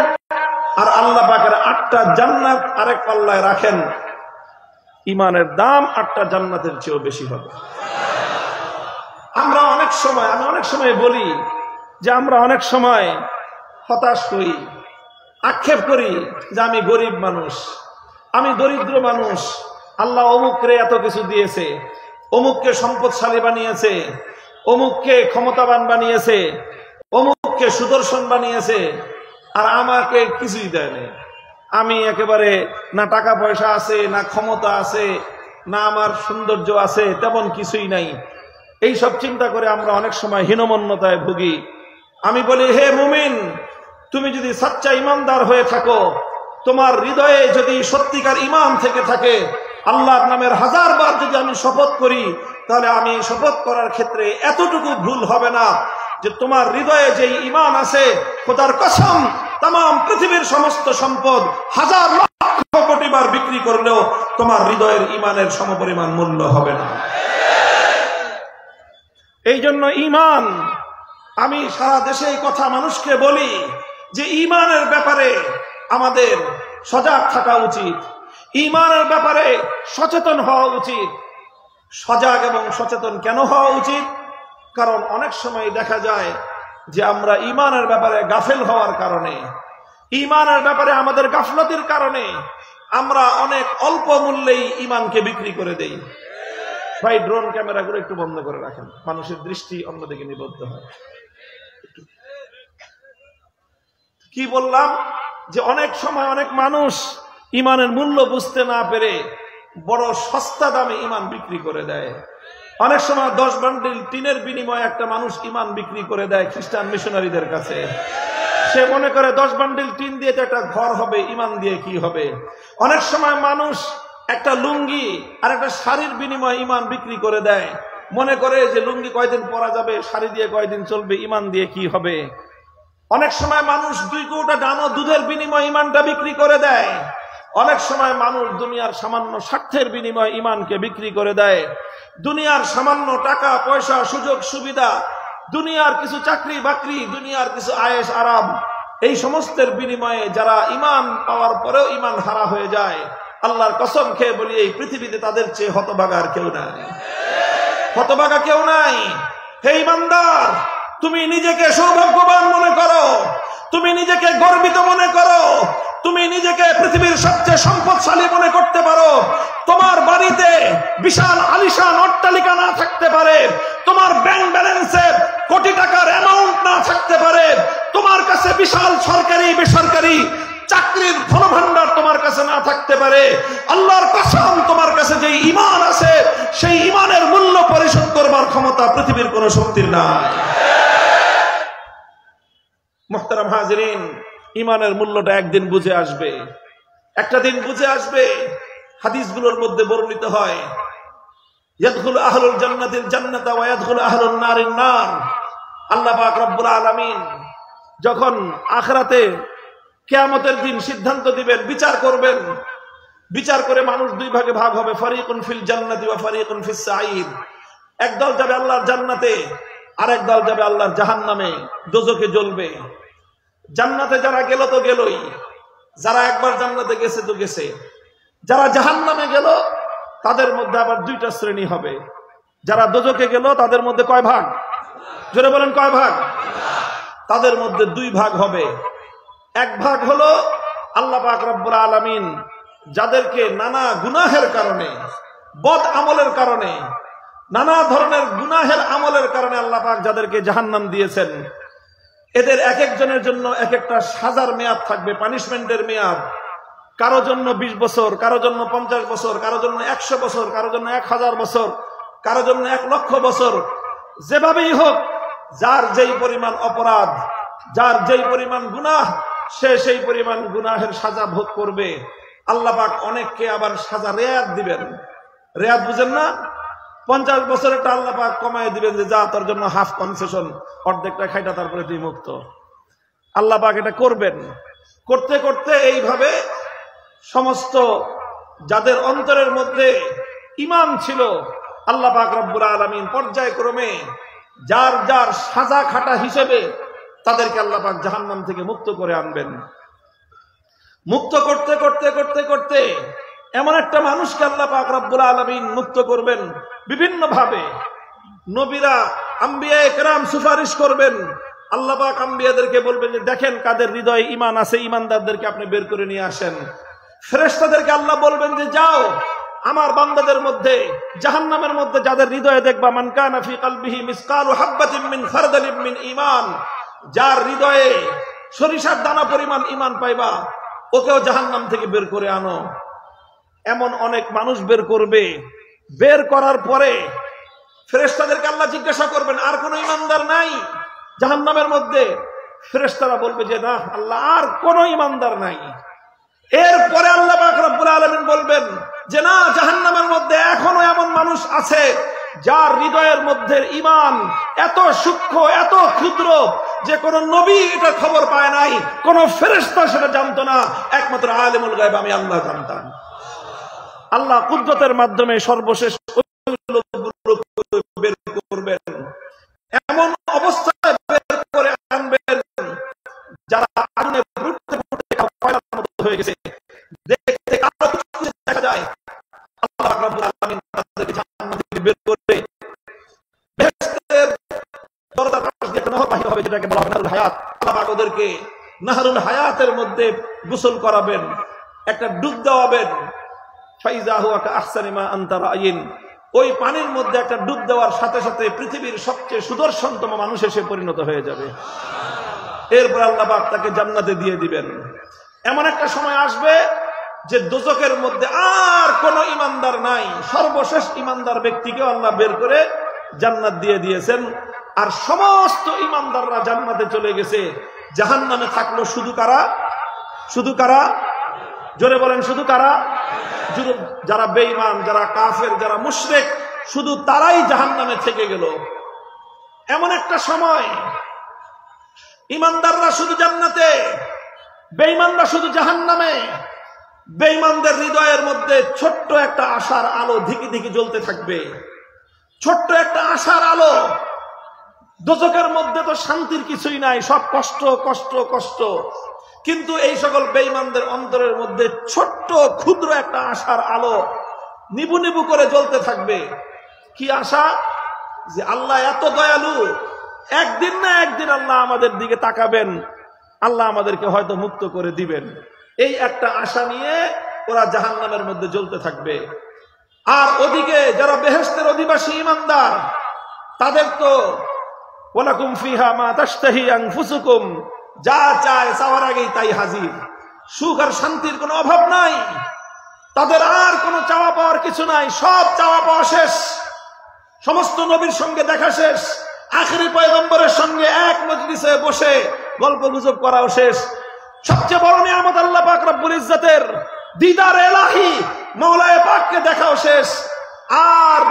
আর আল্লাহ পাকের 8টা জান্নাত আরেক পাল্লায় রাখেন, ঈমানের দাম 8টা জান্নাতের চেয়েও বেশি হবে। আমি অনেক সময় বলি যে আমরা অনেক সময় হতাশ করি, আক্ষেপ করি যে আমি গরিব মানুষ, আমি দরিদ্র মানুষ, আল্লাহ অমুকরে এত কিছু দিয়েছে, অমুককে সম্পদশালী বানিয়েছে, অমুককে ক্ষমতাবান বানিয়েছে, অমুককে সুদর্শন বানিয়েছে, আর আমাকে কিছুই দেয়নি। আমি একেবারে না টাকা পয়সা আছে, না ক্ষমতা আছে, না আমার সৌন্দর্য আছে, তেমন কিছুই নাই। এই সব চিন্তা করে আমরা অনেক সময় হীনমন্যতায় ভুগি। আমি বলি, হে মুমিন, তুমি যদি সচ্চা ইমানদার হয়ে থাকো, তোমার হৃদয়ে যদি সত্যিকার ঈমান থেকে থাকে, আল্লাহর নামের 1000 বার যদি আমি শপথ করি, তাহলে আমি শপথ করার ক্ষেত্রে এতটুকু ভুল হবে না যে তোমার হৃদয়ে যেই ঈমান আছে, খোদার কসম তাম পৃথিবীর সমস্ত সম্পদ 1000 লক্ষ কোটি বার বিক্রি করলেও তোমার হৃদয়ের ঈমানের সমপরিমাণ মূল্য হবে না। এই জন্য ঈমান, আমি সারা দেশে এই কথা মানুষকে বলি যে ঈমানের ব্যাপারে আমাদের সজাগ থাকা উচিত, ঈমানের ব্যাপারে সচেতন হওয়া উচিত। সজাগ এবং সচেতন কেন হওয়া উচিত? কারণ অনেক সময় দেখা যায় যে আমরা ঈমানের ব্যাপারে গাফেল হওয়ার কারণে, ঈমানের ব্যাপারে আমাদের গাফলতির কারণে আমরা অনেক অল্প মূল্যেই ঈমানকে বিক্রি করে দেই। ভাই, ড্রোন ক্যামেরাগুলো একটু বন্ধ করে রাখেন, মানুষের দৃষ্টি অন্যদিকে নিবদ্ধ হয়। কি বললাম? যে অনেক সময় অনেক মানুষ ঈমানের মূল্য বুঝতে না পেরে বড় সস্তা দামে ঈমান বিক্রি করে দেয়। অনেক সময় 10 বান্ডিল টিনের বিনিময়ে একটা মানুষ ঈমান বিক্রি করে দেয় খ্রিস্টান মিশনারিদের কাছে। সে মনে করে 10 বান্ডিল টিন দিয়ে তো একটা ঘর হবে, ঈমান দিয়ে কি হবে? অনেক সময় মানুষ একটা লুঙ্গি আর একটা শাড়ির বিনিময়ে ঈমান বিক্রি করে দেয়, মনে করে যে লুঙ্গি কয়দিন পরা যাবে, শাড়ি দিয়ে কয়দিন চলবে, ঈমান দিয়ে কি হবে? অনেক সময় মানুষ 2 কৌটা ডানো দুধের বিনিময়ে ঈমানটা বিক্রি করে দেয়। অনেক সময় মানুষ দুনিয়ার সামান্য স্বার্থের বিনিময়ে ঈমানকে বিক্রি করে দেয়। দুনিয়ার সামান্য টাকা পয়সা, সুযোগ সুবিধা, দুনিয়ার কিছু চাকরি বাকরি, দুনিয়ার কিছু আয়েশ আরাম, এই সমস্তের বিনিময়ে যারা ঈমান পাওয়ার পরেও ঈমান হারা হয়ে যায়, আল্লাহর কসম খেয়ে বলি এই পৃথিবীতে তাদের চেয়ে হতভাগা আর কেউ নাই, হতভাগা কেউ নাই। হে ঈমানদার, তুমি নিজেকে সৌভাগ্যবান মনে করো, তুমি নিজেকে গর্বিত মনে করো, তুমি নিজেকে পৃথিবীর সবচেয়ে সম্পদশালী মনে করতে পারো। তোমার বাড়িতে বিশাল আলিশান অট্টালিকা না থাকতে পারে, তোমার ব্যাংক ব্যালেন্সে কোটি টাকার অ্যামাউন্ট না থাকতে পারে, তোমার কাছে বিশাল সরকারি বেসরকারি চাকরির ধনভাণ্ডার তোমার কাছে না থাকতে পারে, আল্লাহর কসম তোমার কাছে যে ঈমান আছে, সেই ঈমানের মূল্য পরিশোধ করবার ক্ষমতা পৃথিবীর কোন শক্তির নাই। মুহতারাম হাজিরিন, ঈমানের মূল্যটা একদিন বুঝে আসবে, একটা দিন বুঝে আসবে। হাদিসগুলোর মধ্যে বর্ণিত হয়, ইয়াদখুলু আহলুল জান্নাতিল জান্নাতা ওয়া ইয়াদখুলু আহলুন নারিন নার। আল্লাহ পাক রব্বুল আলামিন যখন আখিরাতে কিয়ামতের দিন সিদ্ধান্ত দিবেন, বিচার করবেন, বিচার করে মানুষ 2 ভাগে ভাগ হবে, ফারিকুন ফিল জান্নাতি ওয়া ফারিকুন ফিস সাঈদ। একদল যাবে আল্লাহর জান্নাতে, আরেক দল যাবে আল্লাহর জাহান্নামে, দোজখে জ্বলবে। জান্নাতে যারা গেল তো গেলই, যারা একবার জান্নাতে গেছে তো গেছে। যারা জাহান্নামে গেল তাদের মধ্যে আবার 2টা শ্রেণী হবে। যারা দোজখে গেল তাদের মধ্যে কয় ভাগ? জোরে বলেন, কয় ভাগ? তাদের মধ্যে 2 ভাগ হবে। এক ভাগ হলো আল্লাহ পাক রব্বুল আলামিন যাদেরকে নানা গুনাহের কারণে, বদ আমলের কারণে, নানা ধরনের গুনাহের আমলের কারণে আল্লাহ পাক যাদেরকে জাহান্নাম দিয়েছেন, এদের এক একজনের জন্য এক একটা সাজার মেয়াদ থাকবে, পানিশমেন্টের মেয়াদ। কারো জন্য 20 বছর, কারো জন্য 50 বছর, কারো জন্য 100 বছর, কারো জন্য 1000 বছর, কারো জন্য 1 লক্ষ বছর। যেভাবেই হোক, যার যেই পরিমাণ অপরাধ, যার যেই পরিমাণ গুনাহ, সে সেই পরিমাণ গুনাহের সাজা ভোগ করবে। আল্লাহ পাক অনেককে আবার সাজা রেয়াত দিবেন। রেয়াত বুঝেন না? 50 বছরেরটা আল্লাহ পাক কমায় দিবেন, যে যা তোর জন্য হাফ কনসেশন, অর্ধেকটা খাইটা তারপরে তুই মুক্ত। আল্লাহ পাক এটা করবেন। করতে করতে এইভাবে সমস্ত যাদের অন্তরের মধ্যে ঈমান ছিল, আল্লাহ পাক রব্বুল আলামিন পর্যায়ক্রমে যার যার সাজা খাটা হিসেবে তাদেরকে আল্লাহ পাক জাহান্নাম থেকে মুক্ত করে আনবেন। মুক্ত করতে করতে করতে করতে এমন একটা মানুষকে আল্লাহ পাক রব্বুল আলামিন মুক্ত করবেন বিভিন্ন ভাবে। নবীরা, আম্বিয়ায়ে কেরাম সুপারিশ করবেন। আল্লাহ পাক আম্বিয়াদেরকে বলবেন যে দেখেন কাদের হৃদয়ে ঈমান আছে, ঈমানদারদেরকে আপনি বের করে নিয়ে আসেন। ফেরেশতাদেরকে আল্লাহ বলবেন যে যাও আমার বান্দাদের মধ্যে, জাহান্নামের মধ্যে যাদের হৃদয়ে দেখবা, মান কানা ফি কলবিহি মিসকালু হাববাতিন মিন খারদালিন মিন ঈমান, যার হৃদয়ে সরিষার দানা পরিমাণ ঈমান পাইবা, ওকেও জাহান্নাম থেকে বের করে আনো। এমন অনেক মানুষ বের করবে। বের করার পরে ফেরেশতাদেরকে আল্লাহ জিজ্ঞাসা করবেন, আর কোন ঈমানদার নাই জাহান্নামের মধ্যে? ফেরেশতারা বলবে যে না আল্লাহ, আর কোন ঈমানদার নাই। এরপরে আল্লাহ পাক রব্বুল আলামিন বলবেন যে না, জাহান্নামের মধ্যে এখনো এমন মানুষ আছে যার হৃদয়ের মধ্যে ঈমান এত সূক্ষ্ম, এত ক্ষুদ্র যে কোন নবী এটা খবর পায় নাই, কোন ফেরেশতা সেটা জানতো না, একমাত্র আলিমুল গায়ব আমি আল্লাহ জানতাম। আল্লাহ কুদরতের মাধ্যমে সর্বশেষ বের করবেন, এমন অবস্থায় বের করে আনবেন যারা আগুনে পুড়তে পুড়তে কয়লার মতো হয়ে গেছে, দেখতে কালো কিছু দেখা যায়। আল্লাহ রাব্বুল আলামিন তাদেরকে জান্নাত থেকে বের করে বেহেশতের দরজার পাশ দিয়ে নহর বাহির হবে, যেটাকে বলা হয় নাহরুল হায়াত। আল্লাহ পাক ওদেরকে নাহরুল হায়াতের মধ্যে গোসল করাবেন, একটা ডুব দেওয়াবেন। ফাইজা হুয়া কাআহসানি মা আনতা রাইন, ওই পানির মধ্যে একটা ডুব দেওয়ার সাথে সাথে পৃথিবীর সবচেয়ে সুদর্শনতম মানুষ এসে পরিণত হয়ে যাবে। এরপর আল্লাহ পাক তাকে জান্নাতে দিয়ে দিবেন। এমন একটা সময় আসবে যে দোজখের মধ্যে আর কোন ঈমানদার নাই, সর্বশেষ ঈমানদার ব্যক্তিকে আল্লাহ বের করে জান্নাত দিয়ে দিয়েছেন। আর সমস্ত ঈমানদাররা জান্নাতে চলে গেছে। জাহান্নামে থাকলো শুধু কারা? শুধু কারা? জোরে বলেন, শুধু কারা? যারা বেঈমান, যারা কাফের, যারা মুশরিক, শুধু তারাই জাহান্নামে থেকে গেল। এমন একটা সময় ঈমানদাররা শুধু জান্নাতে, বেঈমানরা শুধু জাহান্নামে। বেঈমানদের হৃদয়ের মধ্যে ছোট্ট একটা আশার আলো ধিকি ধিকি জ্বলতে থাকবে, ছোট্ট একটা আশার আলো। দোজখের মধ্যে তো শান্তির কিছুই নাই, সব কষ্ট কষ্ট কষ্ট। কিন্তু এই সকল বেঈমানদের অন্তরের মধ্যে ছোট্ট ক্ষুদ্র একটা আশার আলো নিবু নিবু করে জ্বলতে থাকবে। কি আশা? যে আল্লাহ এত দয়ালু, একদিন না একদিন আল্লাহ আমাদের দিকে তাকাবেন, আল্লাহ আমাদেরকে হয়তো মুক্ত করে দিবেন। এই একটা আশা নিয়ে ওরা জাহান্নামের মধ্যে জ্বলতে থাকবে। আর ওদিকে যারা বেহেশতের অধিবাসী ঈমানদার, তাদের তো ওয়ালাকুম ফিহা মা তাশতাহি আনফুসুকুম, যা চায় চাওয়ার আগেই তাই হাজির। সুখ আর শান্তির কোনো অভাব নাই, তাদের আর কোনো চাওয়া পাওয়ার কিছু নাই, সব চাওয়া পাওয়া শেষ। সমস্ত নবীর সঙ্গে দেখা শেষ, আখেরি পয়গম্বরের সঙ্গে এক মজলিসে বসে গল্প গুজব করাও শেষ। সবচেয়ে বড় নিয়ামত আল্লাহ পাক রব্বুল ইজ্জতের দিদার এলাহি, মাওলায়ে পাককে দেখাও শেষ। আর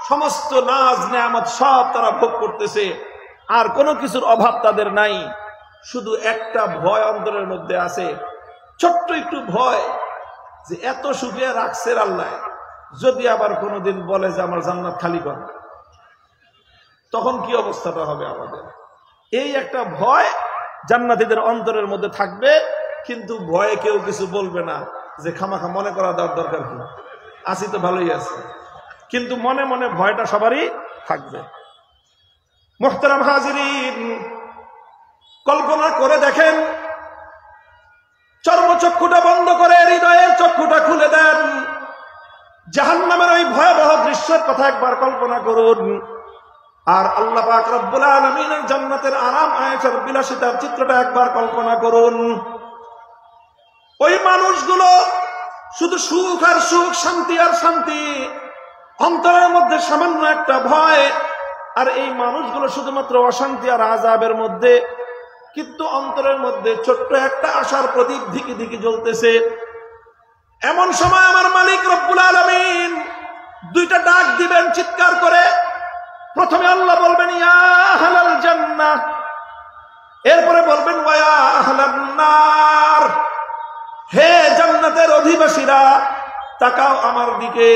সমস্ত নাজ নিয়ামত সব তারা ভোগ করতেছে, আর কোনো কিছুর অভাব তাদের নাই। শুধু একটা ভয় অন্তরের মধ্যে আছে, ছোট্ট একটু ভয়, যে এত সুখে রাখছে আল্লাহ, যদি আবার কোনোদিন বলে যে আমার জান্নাত খালি কর, তখন কি অবস্থাটা হবে আমাদের। এই একটা ভয় জান্নাতীদের অন্তরের মধ্যে থাকবে, কিন্তু ভয়ে কেউ কিছু বলবে না, যে খামাখা মনে করা দেওয়ার দরকার কি, আসি তো ভালোই আছে। কিন্তু মনে মনে ভয়টা সবারই থাকবে। মুহতারাম হাজিরিন, কল্পনা করে দেখেন, চর্মচক্ষুটা বন্ধ করে হৃদয়ের চক্ষু চক্ষুটা খুলে দেন। জাহান্নামের ওই ভয়াবহ দৃশ্যের কথা একবার কল্পনা করুন। আর আল্লাহ পাক রব্বুল আলামিনের জান্নাতের আরাম আয়েশের বিলাসিতার চিত্রটা একবার কল্পনা করুন। ওই মানুষগুলো শুধু সুখ আর সুখ, শান্তি আর শান্তি, অন্তরের মধ্যে সামান্য একটা ভয়। আর এই মানুষগুলো শুধুমাত্র অশান্তি আর আযাবের মধ্যে, কিন্তু অন্তরের মধ্যে ছোট্ট একটা আশার প্রদীপ ধিকি ধিকি জ্বলতেছে। এমন সময় আমার মালিক রব্বুল আলামিন দুইটা ডাক দিবেন চিৎকার করে। প্রথমে আল্লাহ বলবেন ইয়া আহলাল জান্নাহ, এরপরে বলবেন ওয়া ইয়া আহলান নার, হে জান্নাতের অধিবাসীরা তাকাও আমার দিকে।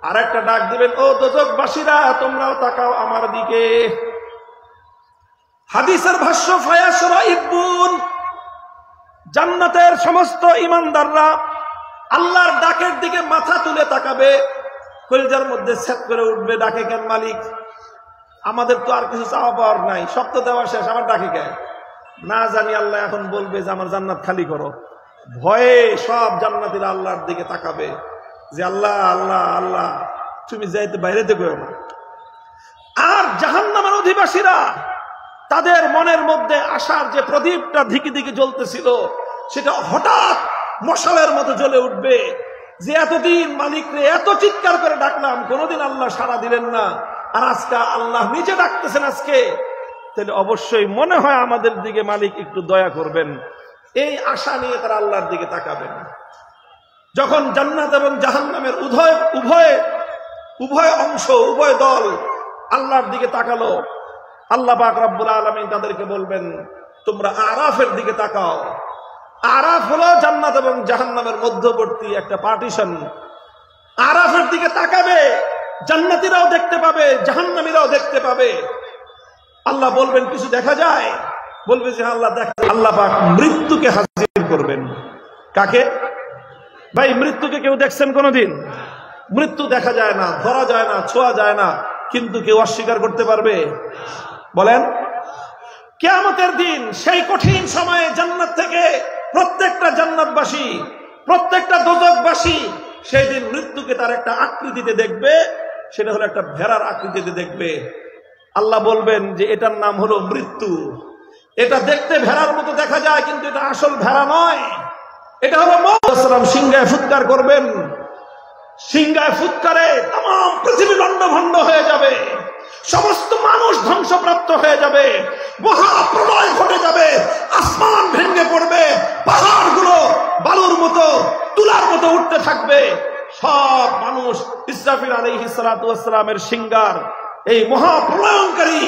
আর একটা ডাক দিবেন ও দোজখবাসীরা তোমরাও তাকাও আমার দিকে। হাদিসের ভাষ্য ফায়াশরাইবুন, জান্নাতের সমস্ত ঈমানদাররা আল্লাহর ডাকের দিকে মাথা তুলে তাকাবে, কলিজার মধ্যে সেট করে উঠবে, ডাকে কেন মালিক? আমাদের তো আর কিছু চাওয়া পাওয়ার নাই, সব তো দেওয়া শেষ, আমার ডাকে কেন? না জানি আল্লাহ এখন বলবে যে আমার জান্নাত খালি করো। ভয়ে সব জান্নাতীরা আল্লাহর দিকে তাকাবে যে আল্লাহ আল্লাহ আল্লাহ তুমি যাইতে বাইরেতে করো না। আর জাহান্নামের অধিবাসীরা তাদের মনের মধ্যে আশার যে প্রদীপটা ধিকি ধিকি জ্বলতেছিল সেটা হঠাৎ মশালের মতো জ্বলে উঠবে, যে এতদিন মালিকরে এত চিৎকার করে ডাকলাম, কোনোদিন আল্লাহ সাড়া দিলেন না, আর আজকে আল্লাহ নিজে ডাকতেছেন আজকে, তাহলে অবশ্যই মনে হয় আমাদের দিকে মালিক একটু দয়া করবেন। এই আশা নিয়ে তারা আল্লাহর দিকে তাকাবেন। যখন জান্নাত এবং জাহান্নামের উভয় অংশ, উভয় দল আল্লাহর দিকে তাকালো, আল্লাহ পাক রব্বুল আলামিন তাদেরকে বলবেন তোমরা আরাফের দিকে তাকাও। আরাফ হলো জান্নাত এবং জাহান্নামের মধ্যবর্তী একটা পার্টিশন। আরাফের দিকে তাকাবে, জান্নাতীরাও দেখতে পাবে, জাহান্নামীরাও দেখতে পাবে। আল্লাহ বলবেন কিছু দেখা যায়? বলবে যে আল্লাহ দেখা। আল্লাহ পাক মৃত্যুকে হাজির করবেন। কাকে ভাই? মৃত্যুকে কেউ দেখছেন কোনদিন? মৃত্যু দেখা যায় না, ধরা যায় না, ছোঁয়া যায় না, কিন্তু কেউ অস্বীকার করতে পারবে? বলেন। কিয়ামতের দিন সেই কঠিন সময়ে জান্নাত থেকে প্রত্যেকটা জান্নাতবাসী, প্রত্যেকটা দোজখবাসী সেই দিন মৃত্যুকে তার একটা আকৃতিতে দেখবে, সেটা হলো একটা ভেড়ার আকৃতিতে দেখবে। আল্লাহ বলবেন যে এটার নাম হলো মৃত্যু। এটা দেখতে ভেড়ার মতো দেখা যায়, কিন্তু এটা আসল ভেড়া নয়, এটা হলো মওত। সিংহায় ফুৎকার করবেন, সিংহায় ফুৎকারে তাম পৃথিবী লন্ডভন্ড হয়ে যাবে, সমস্ত মানুষ ধ্বংসপ্রাপ্ত হয়ে যাবে, মহাপ্রলয় ঘটে যাবে, আসমান ভেঙে পড়বে, পাহাড়গুলো বালুর মতো, তুলার মতো উঠতে থাকবে। সব মানুষ ইসরাফিল আলাইহিস সালাতু ওয়াস সালামের সিংহার এই মহাপ্রলয়ঙ্কারী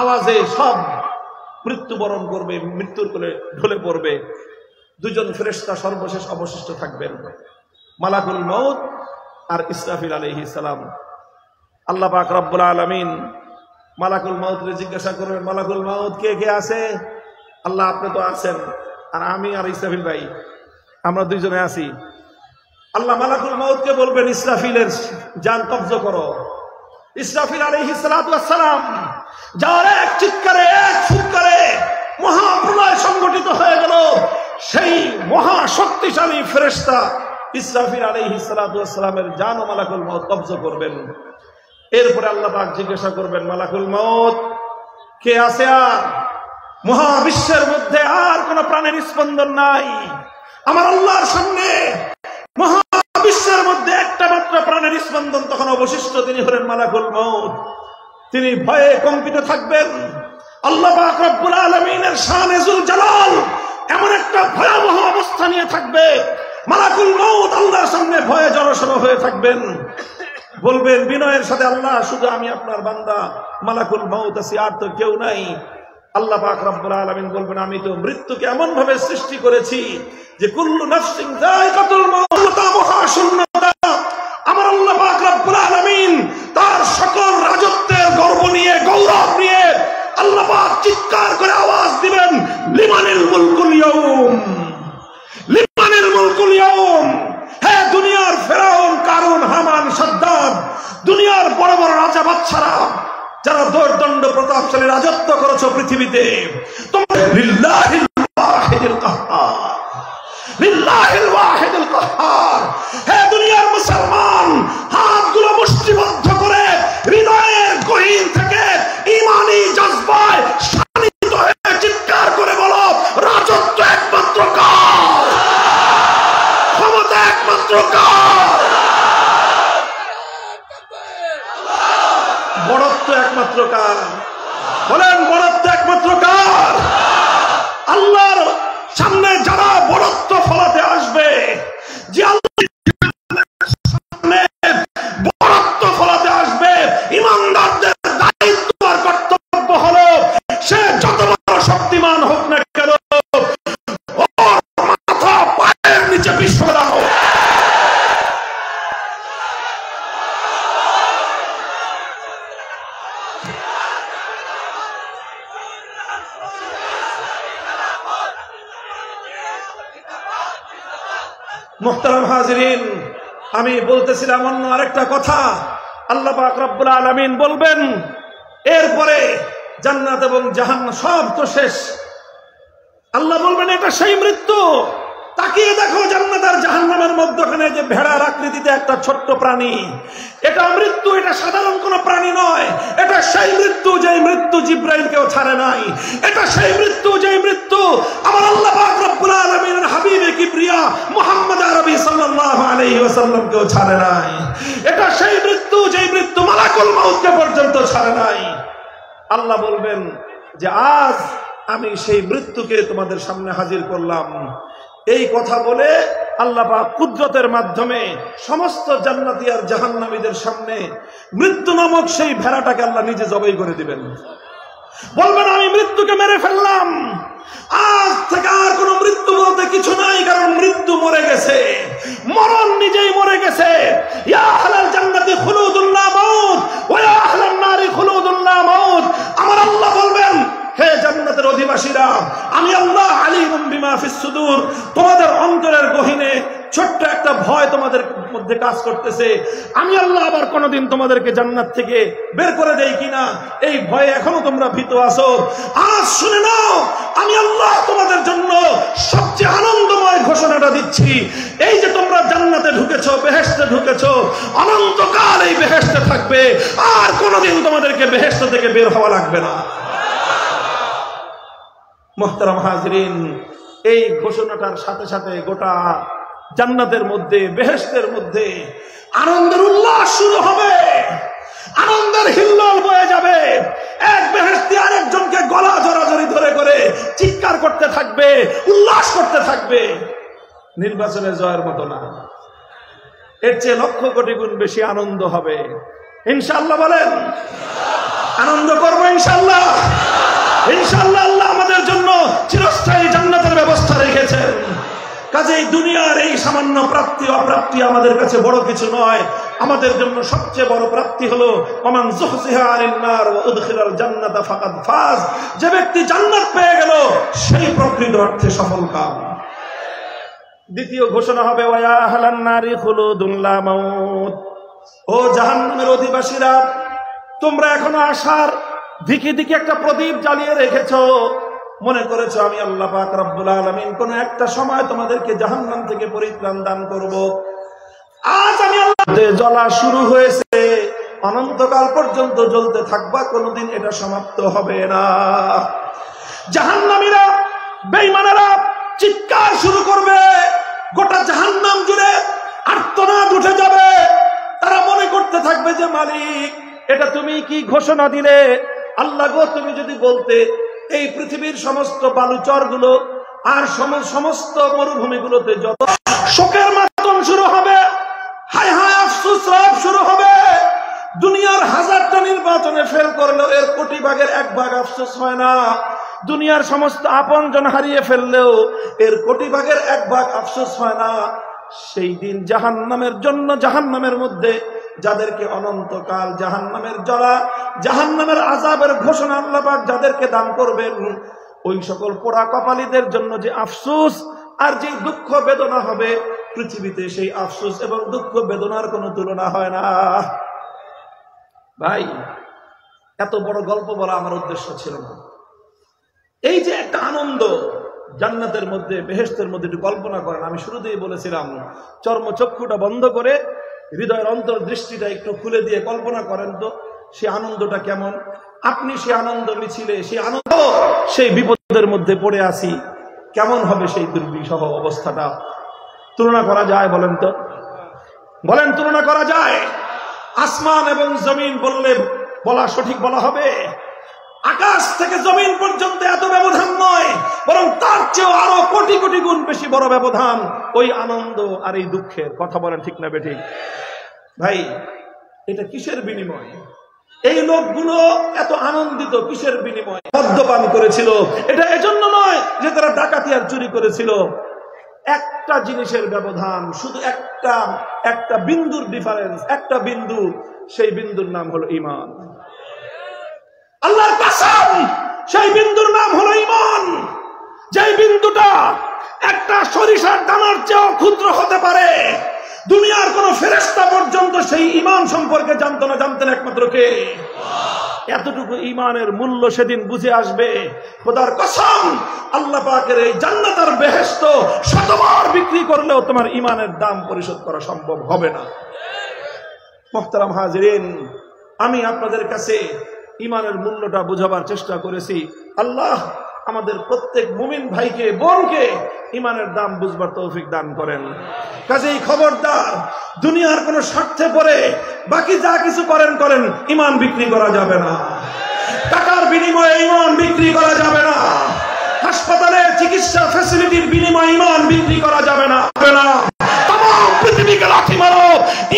আওয়াজে সব মৃত্যুবরণ করবে, মৃত্যুর কোলে ঢলে পড়বে। দুজন ফেরেশতা সর্বশেষ অবশিষ্ট থাকবেন, মালাকুল মউত আর ইসরাফিল আলাইহিস সালাম। আল্লাহ পাক রব্বুল আলামিন মালাকুল মউতকে জিজ্ঞাসা করবেন, মালাকুল মউত কে কে আছে? আল্লাহ আপনি তো আছেন, আর আমি আর ইসরাফিল ভাই আমরা দুইজনে আছি। আল্লাহ মালাকুল মউতকে বলবেন ইসরাফিলের জান কবজ করো। ইসরাফিল আলাইহিস সালাতু ওয়াস সালাম যার এক চিৎকারে, এক ফুৎকারে মহাপ্রলয় সংগঠিত হয়ে গেল। সেই মহা শক্তিশালী ফেরেশতা ইসরাফিল আলাইহিস সালাতু ওয়াস সালামের জান ও মালাকুল মউত কবজ করবেন। এরপরে আল্লাহ পাক জিজ্ঞাসা করবেন, মালাকুল মউত কে আছে? আর মহাবিশ্বের মধ্যে আর কোন প্রাণের স্পন্দন নাই। আমার আল্লাহর সামনে মহাবিশ্বের মধ্যে একটা মাত্র প্রাণের স্পন্দন তখন অবশিষ্ট, তিনি হলেন মালাকুল মউত। তিনি ভয়ে কম্পিত থাকবেন। আল্লাহ পাক রব্বুল আলামিনের শানে যুল জালাল এমন একটা ভয়াবহ অবস্থা নিয়ে থাকবে, মালাকুল মউত আল্লাহর সামনে ভয়ে জড়সড় হয়ে থাকবেন। বলবেন বিনয়ের সাথে, আল্লাহ শুধু আমি আপনার বান্দা, মালাকুল মউত আছি, আর তো কেউ নাই। আল্লাহ পাক রব্বুল আলামিন বলবেন আমি তো মৃত্যুকে এমন ভাবে সৃষ্টি করেছি যে কুল্লু নাফসিন যায়কাতুল মাউত, মহাশূন্যতা। আমার আল্লাহ পাক রব্বুল আলামিন তার সকল রাজত্বের গর্ব নিয়ে, গৌরব নিয়ে আল্লাহ পাক চিৎকার করে আওয়াজ দিবেন, লিমানিল মুলকুল ইয়াউম, লিমানিল মুলকুল ইয়াউম। হে দুনিয়ার ফেরাউন, কারুন, হামান, সাদ্দাদ, দুনিয়ার বড় বড় রাজা বাদশারা যারা দৌর্দণ্ড প্রতাপশালী রাজত্ব করেছো পৃথিবীতে, তোমরা লিল্লাহিল ওয়াহিদুল কাহ্হার, লিল্লাহিল ওয়াহিদুল কাহ্হার। হে দুনিয়ার মুসলমান, হাতগুলো মুষ্টিবদ্ধ করে হৃদয়ের গহীন থেকে ঈমানি জজবায় শানিত হয়ে চিৎকার করে বলো, রাজত্ব একমাত্র কার, ক্ষমতা একমাত্র কার, বড়ত্ব একমাত্র কার? বলেন, বড়ত্ব একমাত্র কার? আল্লাহর সামনে যারা বড়ত্ব ফলাতে আসবে, যে আল্লাহর সামনে বড়ত্ব ফলাতে আসবে, ইমানদারদের দায়িত্ব আর কর্তব্য হলো সে যত বড় শক্তিমান হোক না কেন, ওর মাথা পায়ের নিচে বিসর্জন দাও। মুহতারাম হাজিরিন, আমি বলতেছিলাম অন্য আরেকটা কথা। আল্লাহ পাক রব্বুল আলামিন বলবেন, এরপরে জান্নাত এবং জাহান্নাম সব তো শেষ। আল্লাহ বলবেন, এটা সেই মৃত্যু। তাকিয়ে দেখো জান্নাত আর জাহান্নামের মধ্যখানে যে ভেড়ার আকৃতিতে একটা ছোট্ট প্রাণী, এটা মৃত্যু। এটা সাধারণ কোনো প্রাণী নয়। এটা সেই মৃত্যু যে মৃত্যু জিব্রাইলকেও ছাড়ে নাই। এটা সেই মৃত্যু যে মৃত্যু আমার আল্লাহ পাক রব্বুল আলামিনের হাবিবে কিবরিয়া মুহাম্মদ আরবি সাল্লাল্লাহু আলাইহি ওয়াসাল্লামকেও ছাড়ে নাই। এটা সেই মৃত্যু যে মৃত্যু মালাকুল মাউতকে পর্যন্ত ছাড়ে নাই। আল্লাহ বলবেন যে আজ আমি সেই মৃত্যুকে তোমাদের সামনে হাজির করলাম। এই কথা বলে আল্লাহ পাক কুদরতের মাধ্যমে সমস্ত জান্নাতি আর জাহান্নামীদের সামনে মৃত্যু নামক সেই ভেড়াটাকে আল্লাহ নিজে জবাই করে দিবেন। বলবেন, আমি মৃত্যুকে মেরে ফেললাম। আজ থেকে আর কোনো মৃত্যু বলতে কিছু নাই, কারণ মৃত্যু মরে গেছে, মরণ নিজেই মরে গেছে। ইয়া আহলাল জান্নাতি খুলুদুন লা মাউত ওয়া ইয়া আহলান নারি খুলুদুন লা মাউত। আমার আল্লাহ বলবেন, হে জান্নাতের অধিবাসীরা, আমি আল্লাহ আলিমুম বিমা ফিস সুদূর, তোমাদের অন্তরের গহীনে ছোট্ট একটা ভয় তোমাদের মধ্যে কাজ করতেছে। আমি আল্লাহ আবার কোনোদিন তোমাদেরকে জান্নাত থেকে বের করে দেই কিনা এই ভয়ে এখনো তোমরা ভীত আছো। আজ শুনে নাও, আমি আল্লাহ তোমাদের জন্য সবচেয়ে আনন্দময় ঘোষণাটা দিচ্ছি। এই যে তোমরা জান্নাতে ঢুকেছো, বেহেশতে ঢুকেছো, অনন্তকাল এই বেহেশতে থাকবে, আর কোনোদিন তোমাদেরকে বেহেশত থেকে বের হওয়া লাগবে না। মুহতারাম হাজিরিন, এই ঘোষণাটার সাথে সাথে গোটা জান্নাতের মধ্যে, বেহেশতের মধ্যে আনন্দের উল্লাস শুরু হবে, আনন্দের হিল্লোল বয়ে যাবে। এক বেহেশতি আরেকজনকে গলা জড়াজড়ি ধরে করে চিৎকার করতে থাকবে, উল্লাস করতে থাকবে। নির্বাচনে জয়ের মতো না, এর চেয়ে লক্ষ কোটি গুণ বেশি আনন্দ হবে ইনশাআল্লাহ। বলেন, আনন্দ করবো ইনশাআল্লাহ। ইনশাআল্লাহ আল্লাহ আমাদের জন্য চিরস্থায়ী জান্নাতের ব্যবস্থা রেখেছেন। কাজেই দুনিয়ার এই সামান্য প্রাপ্তি অপ্রাপ্তি আমাদের কাছে বড় কিছু নয়। আমাদের জন্য সবচেয়ে বড় প্রাপ্তি হলো ওমান যুহজিহা আনিন নার ওয়া উদখিলাল জান্নাতা ফাকাদ ফাজ। যে ব্যক্তি জান্নাত পেয়ে গেল সেই প্রকৃত অর্থে সফল কাম। দ্বিতীয় ঘোষণা হবে ওয়া ইয়া আহলান নারি খুলুদুন লা মাউত। ও জাহান্নামের অধিবাসীরা, তোমরা এখনো আশার দিকে দিকে একটা প্রদীপ জ্বালিয়ে রেখেছো। মনে করেছো আমি আল্লাহ পাক রব্বুল আলামিন কোন একটা সময় তোমাদেরকে জাহান্নাম থেকে পরিত্রাণ দান করব। আজ আমি আল্লাহ জ্বলা শুরু হয়েছে, অনন্তকাল পর্যন্ত জ্বলতে থাকবা, কোনোদিন এটা সমাপ্ত হবে না। জাহান্নামীরা, বেঈমানেরা চিৎকার শুরু করবে, গোটা জাহান্নাম জুড়ে আর্তনাদ উঠে যাবে। তারা মনে করতে থাকবে যে মালিক, এটা তুমি কি ঘোষণা দিলে? আল্লাহ গো, তুমি যদি বলতে এই পৃথিবীর সমস্ত বালুচরগুলো আর সমস্ত মরুভূমিগুলোতে যত শোকের মাতম শুরু হবে, হায় হায় আফসোস রাব শুরু হবে। দুনিয়ার 1000টা নির্বাচনে ফেল করলেও এর কোটি ভাগের 1 ভাগ আফসোস হয় না। দুনিয়ার সমস্ত আপনজন হারিয়ে ফেললেও এর কোটি ভাগের 1 ভাগ আফসোস হয় না। সেই দিন জাহান্নামের জন্য, জাহান্নামের মধ্যে যাদেরকে অনন্তকাল জাহান্নামের জ্বালা, জাহান্নামের আযাবের ঘোষণা আল্লাহ পাক যাদেরকে দান করবেন, ওই সকল পোড়া কপালীদের জন্য যে আফসোস আর যে দুঃখ বেদনা হবে, পৃথিবীতে সেই আফসোস এবং দুঃখ বেদনার কোনো তুলনা হয় না। ভাই, এত বড় গল্প বলা আমার উদ্দেশ্য ছিল না। এই যে একটা আনন্দ, জান্নাতের মধ্যে, বেহেশতের মধ্যে একটু কল্পনা করেন। আমি শুরুতেই বলেছিলাম, চর্মচক্ষুটা বন্ধ করে হৃদয়ের অন্তর্দৃষ্টিটা একটু খুলে দিয়ে কল্পনা করেন তো সে আনন্দটা কেমন। আপনি সে আনন্দ মিছিলে, সেই বিপদের মধ্যে পড়ে আসি, কেমন হবে সেই দুর্বিষহ অবস্থাটা? তুলনা করা যায়? বলেন তো, বলেন তুলনা করা যায়? আসমান এবং জমিন বলা সঠিক বলা হবে। আকাশ থেকে জমিন পর্যন্ত এত ব্যবধান নয়, বরং তার চেয়েও আরো কোটি কোটি গুণ বেশি বড় ব্যবধান ওই আনন্দ আর এই দুঃখের। কথা বলেন ঠিক না বেঠিক? ভাই, এটা কিসের বিনিময়? এই লোকগুলো এত আনন্দিত কিসের বিনিময়? মদ্যপান করেছিল, এটা এজন্য নয় যে তারা ডাকাতি আর চুরি করেছিল। একটা জিনিসের ব্যবধান, শুধু একটা বিন্দুর ডিফারেন্স, একটা বিন্দু, সেই বিন্দুর নাম হলো ঈমান। আল্লাহর কসম, সেই বিন্দুর নাম হলো ঈমান। যেই বিন্দুটা একটা সরিষার দানার চেয়েও ক্ষুদ্র হতে পারে। দুনিয়ার কোন ফেরেশতা পর্যন্ত সেই ঈমান সম্পর্কে জানতো না, জানতেন একমাত্র কে? এতটুকু ঈমানের মূল্য সেদিন বুঝে আসবে। খোদার কসম, আল্লাহ পাকের এই জান্নাত আর বেহেশত শতবার বিক্রি করলেও তোমার ঈমানের দাম পরিশোধ করা সম্ভব হবে না। মুহতারাম হাজিরিন, আমি আপনাদের কাছে ঈমানের মূল্যটা বোঝাবার চেষ্টা করেছি। আল্লাহ আমাদের প্রত্যেক মুমিন ভাইকে, বোনকে ঈমানের দাম বুঝবার তৌফিক দান করেন। কাজেই খবরদার, দুনিয়ার কোন স্বার্থে পড়ে বাকি যা কিছু করেন, ঈমান বিক্রি করা যাবে না। টাকার বিনিময়ে ঈমান বিক্রি করা যাবে না। হাসপাতালে চিকিৎসা ফ্যাসিলিটির বিনিময়ে ঈমান বিক্রি করা যাবে না। তামাম পৃথিবীকে লাথি মারো,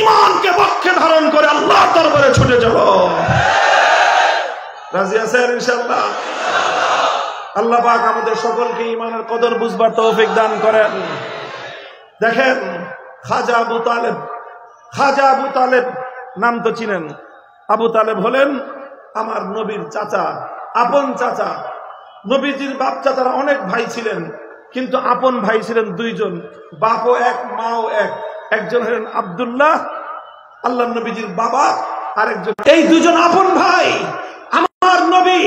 ঈমানকে পক্ষে ধারণ করে আল্লাহর দরবারে ছুটে চলো। রাজি আছেন ইনশাআল্লাহ? আল্লাহ পাক আমাদের সকলকে ঈমানের কদর বুঝবার তৌফিক দান করেন। দেখেন, খাজা আবু তালেব নাম তো চিনেন। আবু তালেব হলেন আমার নবীর চাচা, আপন চাচা। নবীজির বাপ চাচারা অনেক ভাই ছিলেন, কিন্তু আপন ভাই ছিলেন দুইজন, বাপও এক মাও এক। একজন হলেন আব্দুল্লাহ, আল্লাহ নবীজির বাবা, আর একজন, এই দুজন আপন ভাই। আমার নবী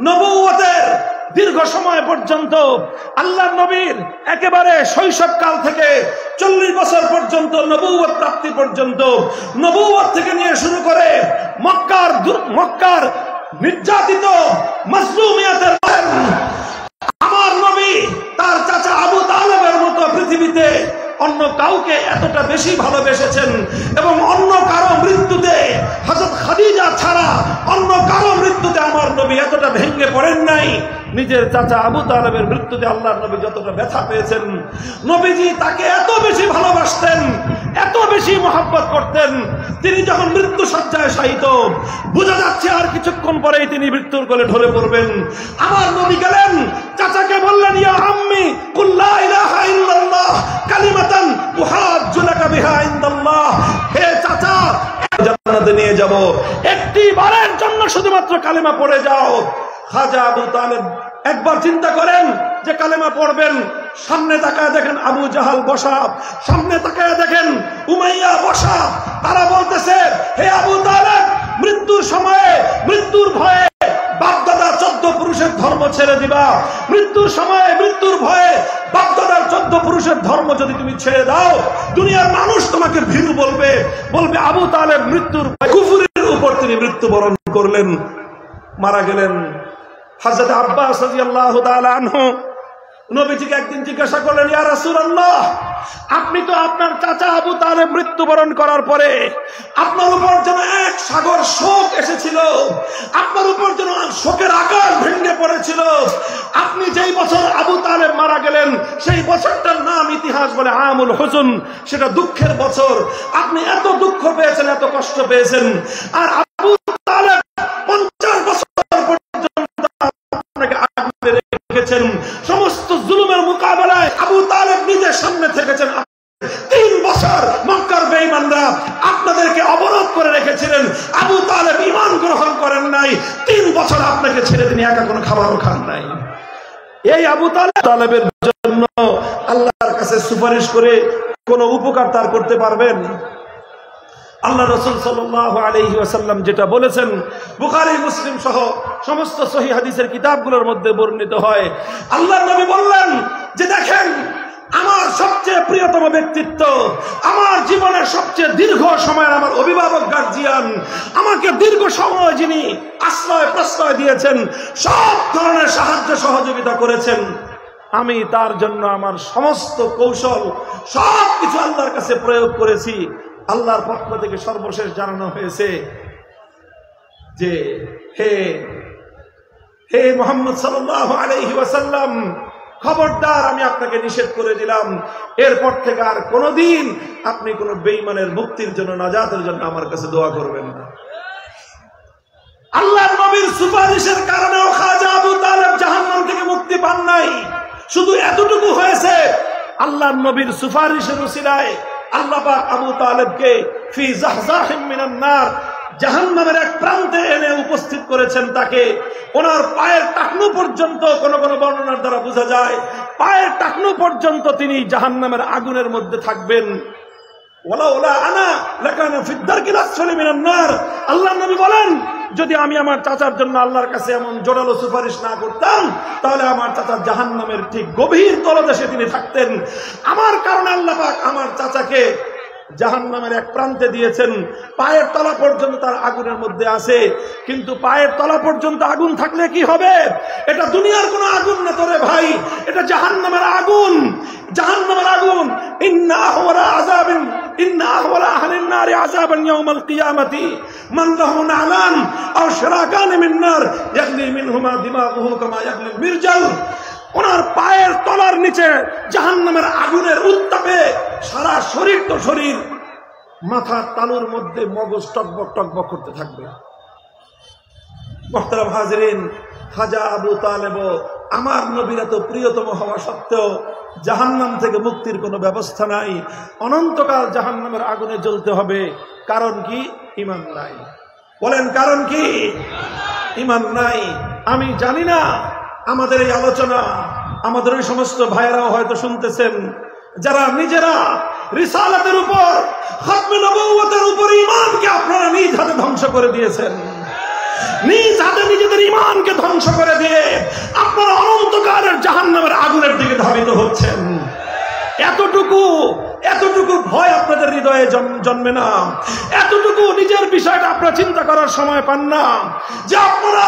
নবুয়তের দীর্ঘ সময় পর্যন্ত, আল্লাহ নবীর একেবারে শৈশবকাল থেকে 40 বছর পর্যন্ত, নবুয়ত প্রাপ্তি পর্যন্ত, নবুয়ত থেকে নিয়ে শুরু করে মক্কার নির্যাতিত মাজলুমিয়াতের আমার নবী তার চাচা আবু তালেবের মতো পৃথিবীতে অন্য কাউকে এতটা বেশি ভালোবেসেছেন, এবং অন্য কারো মৃত্যুতে, হযরত খাদিজা ছাড়া অন্য কারো মৃত্যুতে আমার নবী এতটা ভেঙে পড়েন নাই। নিজের চাচা আবু তালেবের মৃত্যুতে আল্লাহর নবী যতটা ব্যথা পেয়েছেন, নবীজি তাকে এত বেশি ভালোবাসতেন, এত বেশি মহব্বত করতেন। তিনি যখন মৃত্যু শয্যায় শায়িত, বোঝা যাচ্ছে আর কিছুক্ষণ পরেই তিনি মৃত্যুর কোলে ঢলে পড়বেন। আমার নবী গেলেন, চাচাকে বললেন, ইয়া আম্মি কুল লা ইলাহা ইল্লাল্লাহ কালিমাতান উহাজ্জু লাকা বিহা ইনদাল্লাহ। হে চাচা, জান্নাতে নিয়ে যাব, একটি বারের জন্য শুধুমাত্র কালেমা পড়ে যাও। খাজা আবু তালেব একবার চিন্তা করেন যে কালেমা পড়বেন, সামনে তাকায় দেখেন আবু জাহাল বসা, সামনে তাকায় দেখেন উমাইয়া বসা। তারা বলতেছে, হে আবু তালেব, মৃত্যুর সময়ে, মৃত্যুর ভয়ে বাপদাদা 14 পুরুষের ধর্ম ছেড়ে দিবা। মৃত্যুর সময়ে, মৃত্যুর ভয়ে বাপদাদার 14 পুরুষের ধর্ম যদি তুমি ছেড়ে দাও, দুনিয়ার মানুষ তোমাকে ভীরু বলবে। আবু তালেব মৃত্যুর কুফরের উপর তিনি মৃত্যুবরণ করলেন, মারা গেলেন। হযরত আব্বাস রাদিয়াল্লাহু তাআলা আনহু নবীজিকে একদিন জিজ্ঞাসা করলেন, ইয়া রাসূলুল্লাহ, আপনি তো আপনার চাচা আবু তালেব মৃত্যুবরণ করার পরে আপনার উপর যেন এক সাগর শোক এসেছিল, আপনার উপর যেন শোকের আকাশ ভেঙে পড়েছিল। আপনি যেই বছর আবু তালেব মারা গেলেন, সেই বছরটার নাম ইতিহাস বলে আমুল হুজুন, সেটা দুঃখের বছর। আপনি এত দুঃখ পেয়েছেন, এত কষ্ট পেয়েছেন, আর আবু তালেব 50 বছর রেখেছেন। সমস্ত জুলুমের মোকাবেলায় আবু তালেব নিজের সামনে থেকেছেন। 3 বছর মক্কার বেঈমানরা আপনাদেরকে অবরোধ করে রেখেছিলেন, আবু তালেব ঈমান গ্রহণ করেন নাই। 3 বছর আপনাকে ছেড়ে তিনি একা কোনো খাবারও খান নাই। এই আবু তালেবের জন্য আল্লাহর কাছে সুপারিশ করে কোনো উপকার তার করতে পারবেন? আল্লাহ রাসূল সাল্লাল্লাহু আলাইহি ওয়াসাল্লাম যেটা বলেছেন বুখারী মুসলিম সহ সমস্ত সহিহ হাদিসের কিতাবগুলোর মধ্যে বর্ণিত হয়। আল্লাহর নবী বললেন যে দেখেন, আমার সবচেয়ে প্রিয়তম ব্যক্তিত্ব, আমার জীবনের সবচেয়ে দীর্ঘ সময়ের আমার অভিভাবক গার্জিয়ান, আমাকে দীর্ঘ সময় যিনি আশ্রয় প্রশ্রয় দিয়েছেন, সব ধরনের সাহায্য সহযোগিতা করেছেন, আমি তার জন্য আমার সমস্ত কৌশল সবকিছু আল্লাহর কাছে প্রয়োগ করেছি। আল্লাহর পক্ষ থেকে সর্বশেষ জানানো হয়েছে যে হে হে মুহাম্মদ সাল্লাল্লাহু আলাইহি ওয়াসাল্লাম, খবরদার, আমি আপনাকে নিষেধ করে দিলাম, এরপর থেকে আর কোনোদিন আপনি কোন বেঈমানের মুক্তির জন্য, নাজাতের জন্য আমার কাছে দোয়া করবেন না। আল্লাহর নবীর সুপারিশের কারণেও খাজা আবু তালেব জাহান্নাম থেকে মুক্তি পান নাই। শুধু এতটুকু হয়েছে, আল্লাহর নবীর সুপারিশের উসিলায় আল্লাহ পাক আবু তালেবকে ফি জাহজাহিম মিনান নার, জাহান্নামের এক প্রান্তে এনে উপস্থিত করেছেন। তাকে ওনার পায়ের টাকনু পর্যন্ত, কোন কোন বর্ণনার দ্বারা বোঝা যায় পায়ের টাকনু পর্যন্ত তিনি জাহান্নামের আগুনের মধ্যে থাকবেন। আল্লাহর নবী বলেন, যদি আমি আমার চাচার জন্য আল্লাহর কাছে এমন জোরালো সুপারিশ না করতাম, তাহলে আমার চাচা জাহান্নামের ঠিক গভীর তলদেশে তিনি থাকতেন। আমার কারণে আল্লাহ পাক আমার চাচাকে জাহান্নামের এক প্রান্তে দিয়েছেন, পায়ের তলা পর্যন্ত তার আগুনের মধ্যে আছে। কিন্তু পায়ের তলা পর্যন্ত আগুন থাকলে কি হবে? এটা দুনিয়ার কোন আগুন না তোরে ভাই, এটা জাহান্নামের আগুন। জাহান্নামের আগুন। ইন্না আহওয়ালা আযাবিন, ইন্না আহওয়ালা আহলিন নারি আযাবান ইয়াউমাল কিয়ামাতি মান লাহু নালান আও শিরাকান মিন নার ইয়াগলি মিনহুমা দিমাগুহু কামা ইয়াগলিল মিরজাল। ওনার পায়ের তলার নিচে জাহান্নামের আগুনের উত্তাপে সারা শরীর তো শরীর, মাথার তালুর মধ্যে মগজ টকবক টকবক করতে থাকবে। মুহতারাম হাজিরিন, খাজা আবু তালেব আমার নবীর এত প্রিয়তম হওয়া সত্ত্বেও জাহান্নাম থেকে মুক্তির কোনো ব্যবস্থা নাই। অনন্তকাল জাহান্নামের আগুনে জ্বলতে হবে। কারণ কি? ঈমান নাই। বলেন কারণ কি? ঈমান নাই। আমি জানি না আমাদের এই আলোচনা আমাদের ওই সমস্ত ভাইয়েরাও হয়তো শুনতেছেন, যারা নিজেরা রিসালাতের উপর, খাতমে নবুয়তের উপর ঈমানকে আপনারা নিজ হাতে ধ্বংস করে দিয়েছেন। নিজ হাতে নিজেদের ঈমানকে ধ্বংস করে দিয়ে আপনারা অনন্তকালের জাহান্নামের আগুনের দিকে ধাবিত হচ্ছেন। এতটুকু ভয় আপনাদের হৃদয়ে জন্মে না, এতটুকু নিজের বিষয়টা আপনারা চিন্তা করার সময় পান না, যে আপনারা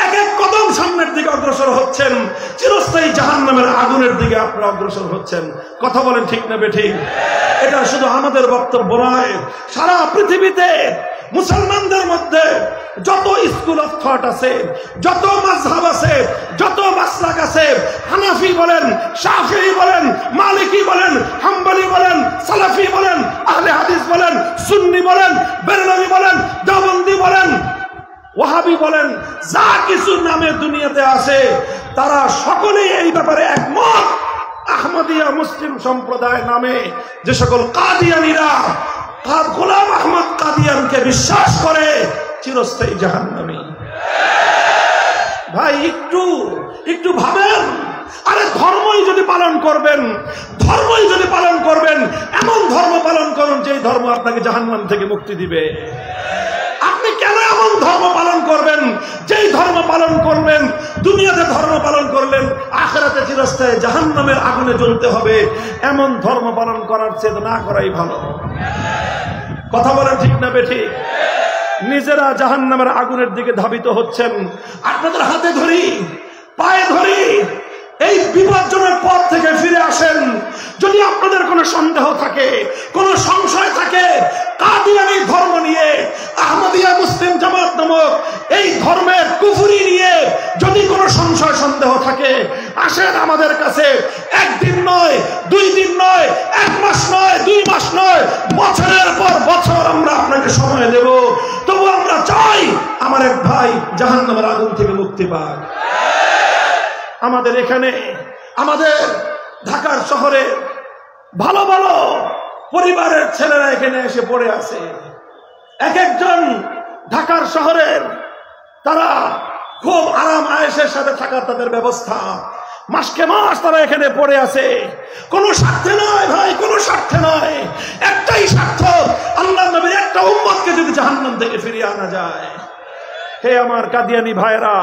এক এক কদম সামনের দিকে অগ্রসর হচ্ছেন, চিরস্থায়ী জাহান্নামের আগুনের দিকে আপনারা অগ্রসর হচ্ছেন। কথা বলেন ঠিক না বেঠিক? এটা শুধু আমাদের বক্তব্য নয়, সারা পৃথিবীতে মুসলমানদের মধ্যে যত স্কুল অফ থট আছে, যত মাযহাব আছে, যত মাসলাক আছে, হানাফি বলেন, শাফিঈ বলেন, মালিকি বলেন, হাম্বলি বলেন, সালাফি বলেন, আহলে হাদিস বলেন, সুন্নি বলেন, বেরলভী বলেন, দেওবন্দি বলেন, ওয়াহাবি বলেন, যা কিছু নামে দুনিয়াতে আছে, তারা সকলেই এই ব্যাপারে একমত। আহমদিয়া মুসলিম সম্প্রদায় নামে যে সকল কাদিয়ানীরা গোলাম আহমদ কাদিয়ানকে বিশ্বাস করে, চিরস্থায়ী জাহান্নামী। ভাই একটু ভাবেন, আরে ধর্মই যদি পালন করবেন, এমন ধর্ম পালন করুন যে ধর্ম আপনাকে জাহান্নাম থেকে মুক্তি দিবে। আপনি কেন এমন ধর্ম পালন করবেন যেই ধর্ম পালন করলেন, দুনিয়াতে ধর্ম পালন করলেন, আখিরাতে চিরস্থায়ী জাহান্নামের আগুনে জ্বলতে হবে? এমন ধর্ম পালন করার চেয়ে না করাই ভালো। কথা বলেন ঠিক না বেঠিক? নিজেরা জাহান্নামের আগুনের দিকে ধাবিত হচ্ছেন। আপনাদের হাতে ধরি, পায়ে ধরি, এই বিপজ্জনক পথ থেকে ফিরে আসেন। যদি আপনাদের কোনো সন্দেহ থাকে, কোনো সংশয় থাকে কাদিয়ানী ধর্ম নিয়ে, আহমদিয়া মুসলিম জামাত নামক এই ধর্মের কুফরি নিয়ে যদি কোনো সংশয় সন্দেহ থাকে, আসেন আমাদের কাছে। একদিন নয়, 2 দিন নয়, 1 মাস নয়, 2 মাস নয়, বছরের পর বছর আমরা আপনাকে সময় দেব। তবু আমরা চাই আমার এক ভাই জাহান্নামের আগুন থেকে মুক্তি পাক। আমাদের এখানে, আমাদের ঢাকার শহরে ভালো ভালো পরিবারের ছেলেরা এখানে এসে পড়ে আছে। এক একজন ঢাকার শহরের, তারা খুব আরাম আয়েশের সাথে থাকার তাদের ব্যবস্থা। মাসকে মাস তারা এখানে পড়ে আছে, কোন স্বার্থে নয় ভাই, কোন স্বার্থে নয়, একটাই স্বার্থ, আল্লাহ নবীর একটা উম্মতকে যদি জাহান্নাম থেকে ফিরিয়ে আনা যায়। হে আমার কাদিয়ানী ভাইরা,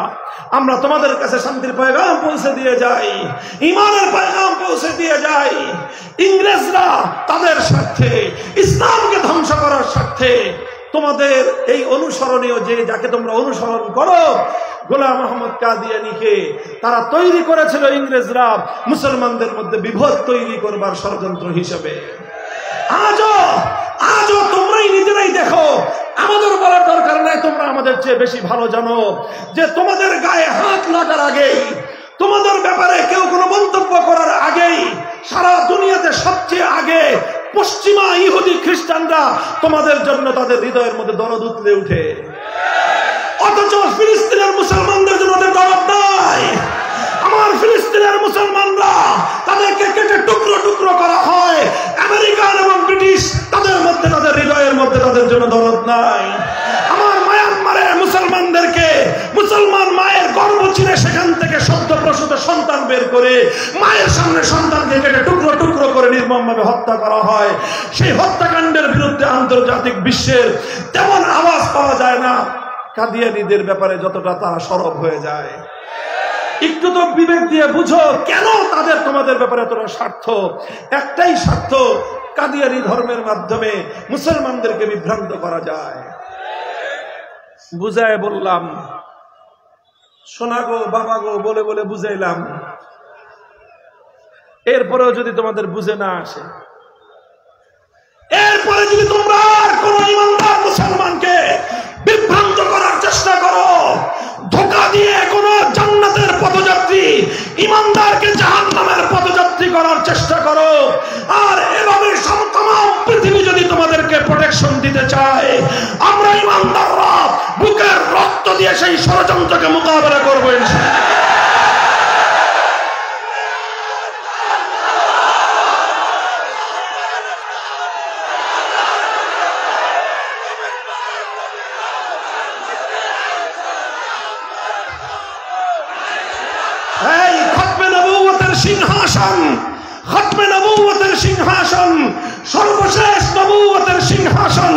আমরা তোমাদের কাছে শান্তির পয়গাম পৌঁছে দিয়ে যাই, ঈমানের পয়গাম পৌঁছে দিয়ে যাই। ইংরেজরা তাদের স্বার্থে, ইসলামকে ধ্বংস করার স্বার্থে তোমাদের এই অনুসরণীয় যে যাকে তোমরা অনুসরণ করো গোলাম আহমদ কাদিয়ানীকে তারা তৈরি করেছিল ইংরেজরা মুসলমানদের মধ্যে বিভেদ তৈরি করবার ষড়যন্ত্র হিসেবে। আজও তোমরাই নিজেরাই দেখো, আমাদের বলার দরকার নাই, তোমরা আমাদের চেয়ে বেশি ভালো জানো যে তোমাদের গায়ে হাত লাগার আগেই, তোমাদের ব্যাপারে কেউ কোনো মন্তব্য করার আগেই সারা দুনিয়াতে সবচেয়ে আগে পশ্চিমা ইহুদি খ্রিস্টানরা তোমাদের জন্য তাদের হৃদয়ের মধ্যে দরদ উতলে উঠে, অথচ ফিলিস্তিনের মুসলমানদের জন্য তাদের দরদ নাই। আমার ফিলিস্তিনের মুসলমানরা তাদেরকে কেটে টুকরো টুকরো করা হয়, আমেরিকান এবং ব্রিটিশ তাদের মধ্যে, তাদের হৃদয়ের মধ্যে তাদের জন্য দরদ নাই। আমার মায়ানমারের মুসলমানদেরকে মুসলমান মায়ের গর্ভ ছিঁড়ে সেখান থেকে সদ্য প্রসূত সন্তান বের করে মায়ের সামনে সন্তানকে কেটে টুকরো টুকরো করে নির্মমভাবে হত্যা করা হয়। সেই হত্যাকাণ্ডের বিরুদ্ধে আন্তর্জাতিক বিশ্বের তেমন আওয়াজ পাওয়া যায় না কাদিয়ানীদের ব্যাপারে যতটা তারা সরব হয়ে যায়। একটু তো বিবেক দিয়ে বুঝো, কেন তাদের তোমাদের ব্যাপারে এতটা স্বার্থ? একটাই স্বার্থ, কাদিয়ানী ধর্মের মাধ্যমে মুসলমানদেরকে বিভ্রান্ত করা যায়। বুঝায় বললাম, শোনা গো বাবা গো বলে বলে বুঝাইলাম, এরপরেও যদি তোমাদের বুঝে না আসে, এরপরে যদি তোমরা আর কোন ইমানদার মুসলমানকে বিভ্রান্ত করার চেষ্টা করো, ধোঁকা দিয়ে কোন জান্নাতের পথযাত্রী ইমানদারকে জাহান্নামের পথযাত্রী করার চেষ্টা করো, আর এভাবে তামাম পৃথিবী যদি তোমাদেরকে প্রোটেকশন দিতে চায়, আমরা ইমানদাররা বুকের রক্ত দিয়ে সেই ষড়যন্ত্রকে মোকাবেলা করবো ইনশাআল্লাহ। সিংহাসন, খতমে নবুয়তের সিংহাসন, সর্বশেষ নবুয়তের সিংহাসন,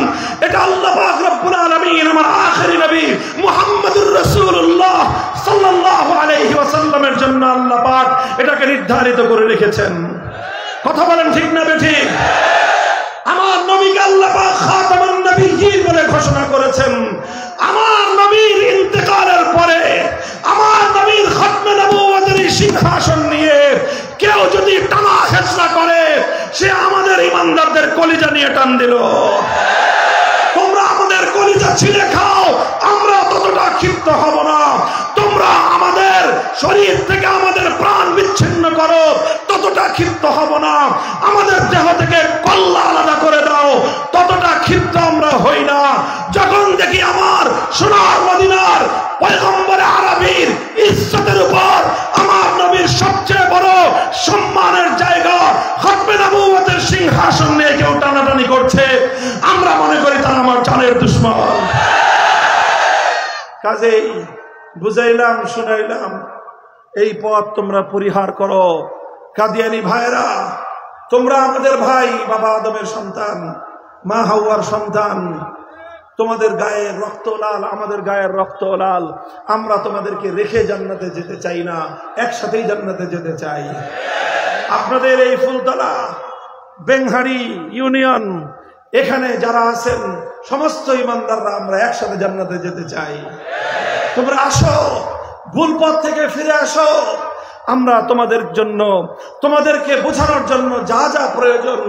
এটা আল্লাহ পাক রব্বুল আলামিন আমার আখেরি নবী মুহাম্মদুর রাসূলুল্লাহ সাল্লাল্লাহু আলাইহি ওয়াসাল্লামের জন্য আল্লাহ পাক এটাকে নির্ধারিত করে রেখেছেন। কথা বলেন ঠিক না বেঠিক? আমার নবীকে আল্লাহ পাক খাতামুন নবিয়্যিন বলে ঘোষণা করেছেন। আমার নবীর ইন্তেকালের পরে আমার নবীর খতমে নবুয়তের সিংহাসন নিয়ে কেউ যদি টানা হেঁচড়া করে, সে আমাদের ইমানদারদের কলিজা নিয়ে টান দিল। তোমরা আমাদের কলিজা ছিঁড়ে খাও, আমরা ততটা ক্ষিপ্ত হব না। তোমরা আমাদের শরীর থেকে আমাদের প্রাণ বিচ্ছিন্ন করো, ততটা ক্ষিপ্ত হব না। আমাদের দেহ থেকে কল্লা আলাদা করে দাও, ততটা ক্ষিপ্ত আমরা হই না। যখন দেখি আমার সোনার মদিনার পয়গম্বরে আরবীর ইজ্জতের উপর আমার নবীর সবচেয়ে বড় সম্মানের জায়গা খতমে নবুয়তের সিংহাসন নিয়ে কেউ টানাটানি করছে, আমরা মনে করি তারা আমার জানের দুশমন। কাজেই বুঝাইলাম, শুনাইলাম, এই পথ তোমরা পরিহার করো। কাদিয়ানী ভাইরা, তোমরা আমাদের ভাই, বাবা আদমের সন্তান, মা হাওয়ার সন্তান, তোমাদের গায়ের রক্ত লাল, আমাদের গায়ের রক্ত লাল। আমরা তোমাদেরকে রেখে জান্নাতে যেতে চাই না, একসাথেই জান্নাতে যেতে চাই। আপনাদের এই ফুলতলা বেংহারি ইউনিয়ন, এখানে যারা আছেন সমস্ত ইমানদাররা আমরা একসাথে জান্নাতে যেতে চাই। তোমরা আসো, ভুল পথ থেকে ফিরে আসো। আমরা তোমাদের জন্য, তোমাদেরকে বোঝানোর জন্য যা যা প্রয়োজন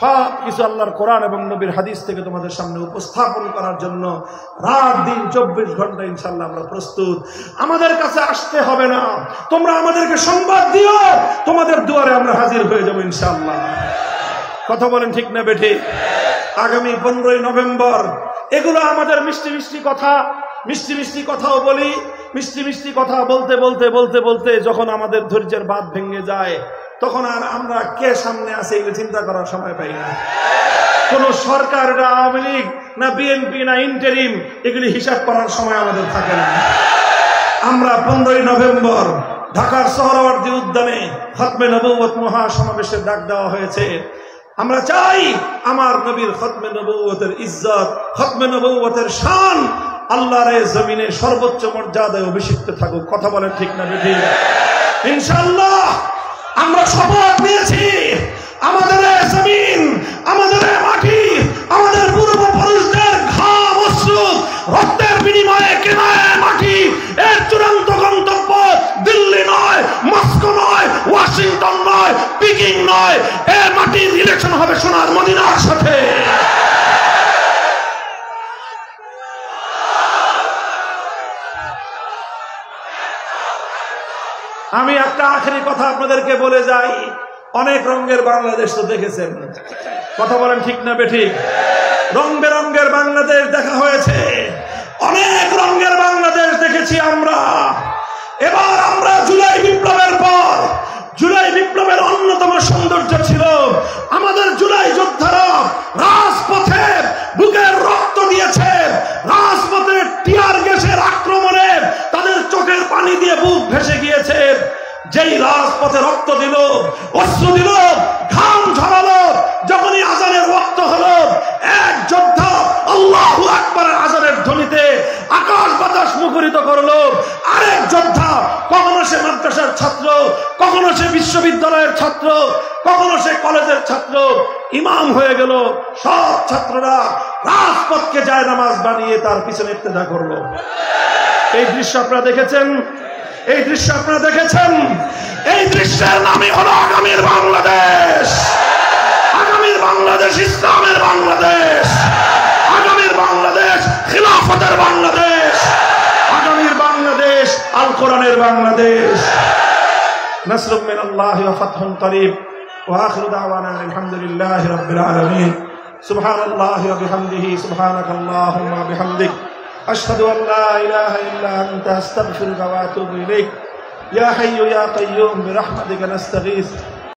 সব কিছু আল্লাহর কোরআন এবং নবীর হাদিস থেকে তোমাদের সামনে উপস্থাপন করার জন্য রাত দিন 24 ঘন্টা ইনশাআল্লাহ আমরা প্রস্তুত। আমাদের কাছে আসতে হবে না, তোমরা আমাদেরকে সংবাদ দিও, তোমাদের দুয়ারে আমরা হাজির হয়ে যাব ইনশাআল্লাহ। কথা বলেন ঠিক না বেঠিক? আগামী 15ই নভেম্বর, এগুলো আমাদের মিষ্টি মিষ্টি কথা, মিষ্টি মিষ্টি কথাও বলি। মিষ্টি মিষ্টি কথা বলতে বলতে বলতে বলতে যখন আমাদের ধৈর্যের বাঁধ ভেঙে যায়, তখন আর আমরা কে সামনে আছে এগুলো চিন্তা করার সময় পাই না। কোন সরকার, আওয়ামী লীগ না বিএনপি না ইন্টারিম, এগুলি হিসাব করার সময় আমাদের থাকে না। আমরা 15ই নভেম্বর ঢাকার সোহরাওয়ার্দী উদ্যানে খতমে নবুয়ত মহাসমাবেশের ডাক দেওয়া হয়েছে। আমরা চাই আমার নবীর খতমে নবুয়তের ইজ্জত, খতমে নবুয়তের শান আল্লাহর এই জমিনে সর্বোচ্চ মর্যাদায় অভিষিক্ত থাকুক। কথা বলেন ঠিক না বেঠিক? ইনশাআল্লাহ আমরা শপথ নিয়েছি, আমাদের এই জমিন, আমাদের এই মাটি, আমাদের পূর্বপুরুষদের ঘাম অশ্রু রক্তের বিনিময়ে কেনা মাটি, এর চূড়ান্ত গন্তব্য দিল্লি নয়, মস্কো নয়, ওয়াশিংটন নয়, পিকিং নয়, এ মাটির রিলেশন হবে সোনার মদিনার সাথে। আমি একটা আখেরি কথা আপনাদেরকে বলে যাই, অনেক রঙের বাংলাদেশ তো দেখেছেন, কথা বলেন ঠিক না বেঠিক? রং বেরঙ্গের বাংলাদেশ দেখা হয়েছে, অনেক রঙের বাংলাদেশ দেখেছি আমরা। এবার আমরা জুলাই বিপ্লবের পর, জুলাই বিপ্লবের অন্যতম সৌন্দর্য ছিল আমাদের জুলাই যোদ্ধারা রাজপথে বুকের রক্ত দিয়েছে, রাজপথে টিয়ার গ্যাসের আক্রমণে তাদের চোখের পানি দিয়ে বুক ভেসে গিয়েছে। যেই রাজপথে রক্ত দিল, অশ্রু দিল, ঘাম ঝরালো, যখনই আজানের ওয়াক্ত হলো, এক যোদ্ধা আল্লাহু আকবারের আজানের ধ্বনিতে আকাশ বাতাস মুখরিত করলো। আরেক যোদ্ধা, কখনো সে মাদ্রাসার ছাত্র, কখনো সে বিশ্ববিদ্যালয়ের ছাত্র, কখনো সে কলেজের ছাত্র, ইমাম হয়ে গেল। সব ছাত্ররা রাজপথকে জায়নামাজ বানিয়ে তার পিছনে ইক্তেদা করলো। এই দৃশ্য আপনারা দেখেছেন, এই দৃশ্য আপনারা দেখেছেন। এই দৃশ্যের নামই হলো আগামীর বাংলাদেশ। আগামীর বাংলাদেশ ইসলামের বাংলাদেশ, আগামীর বাংলাদেশ খিলাফতের বাংলাদেশ, আগামীর বাংলাদেশ আল কোরআনের বাংলাদেশ। নাসরুম মিনাল্লাহি ওয়া ফাতহুন করিব ওয়া আখিরু দাওয়ানা আলহামদুলিল্লাহি রাব্বিল আলামিন। সুবহানাল্লাহি ওয়া বিহামদিহি, সুবহানাকাল্লাহুম্মা ওয়া বিহামদিক, أشهد أن لا إله إلا أنت أستغفرك وأتوب إليك. يا حي يا قيوم برحمتك نستغيث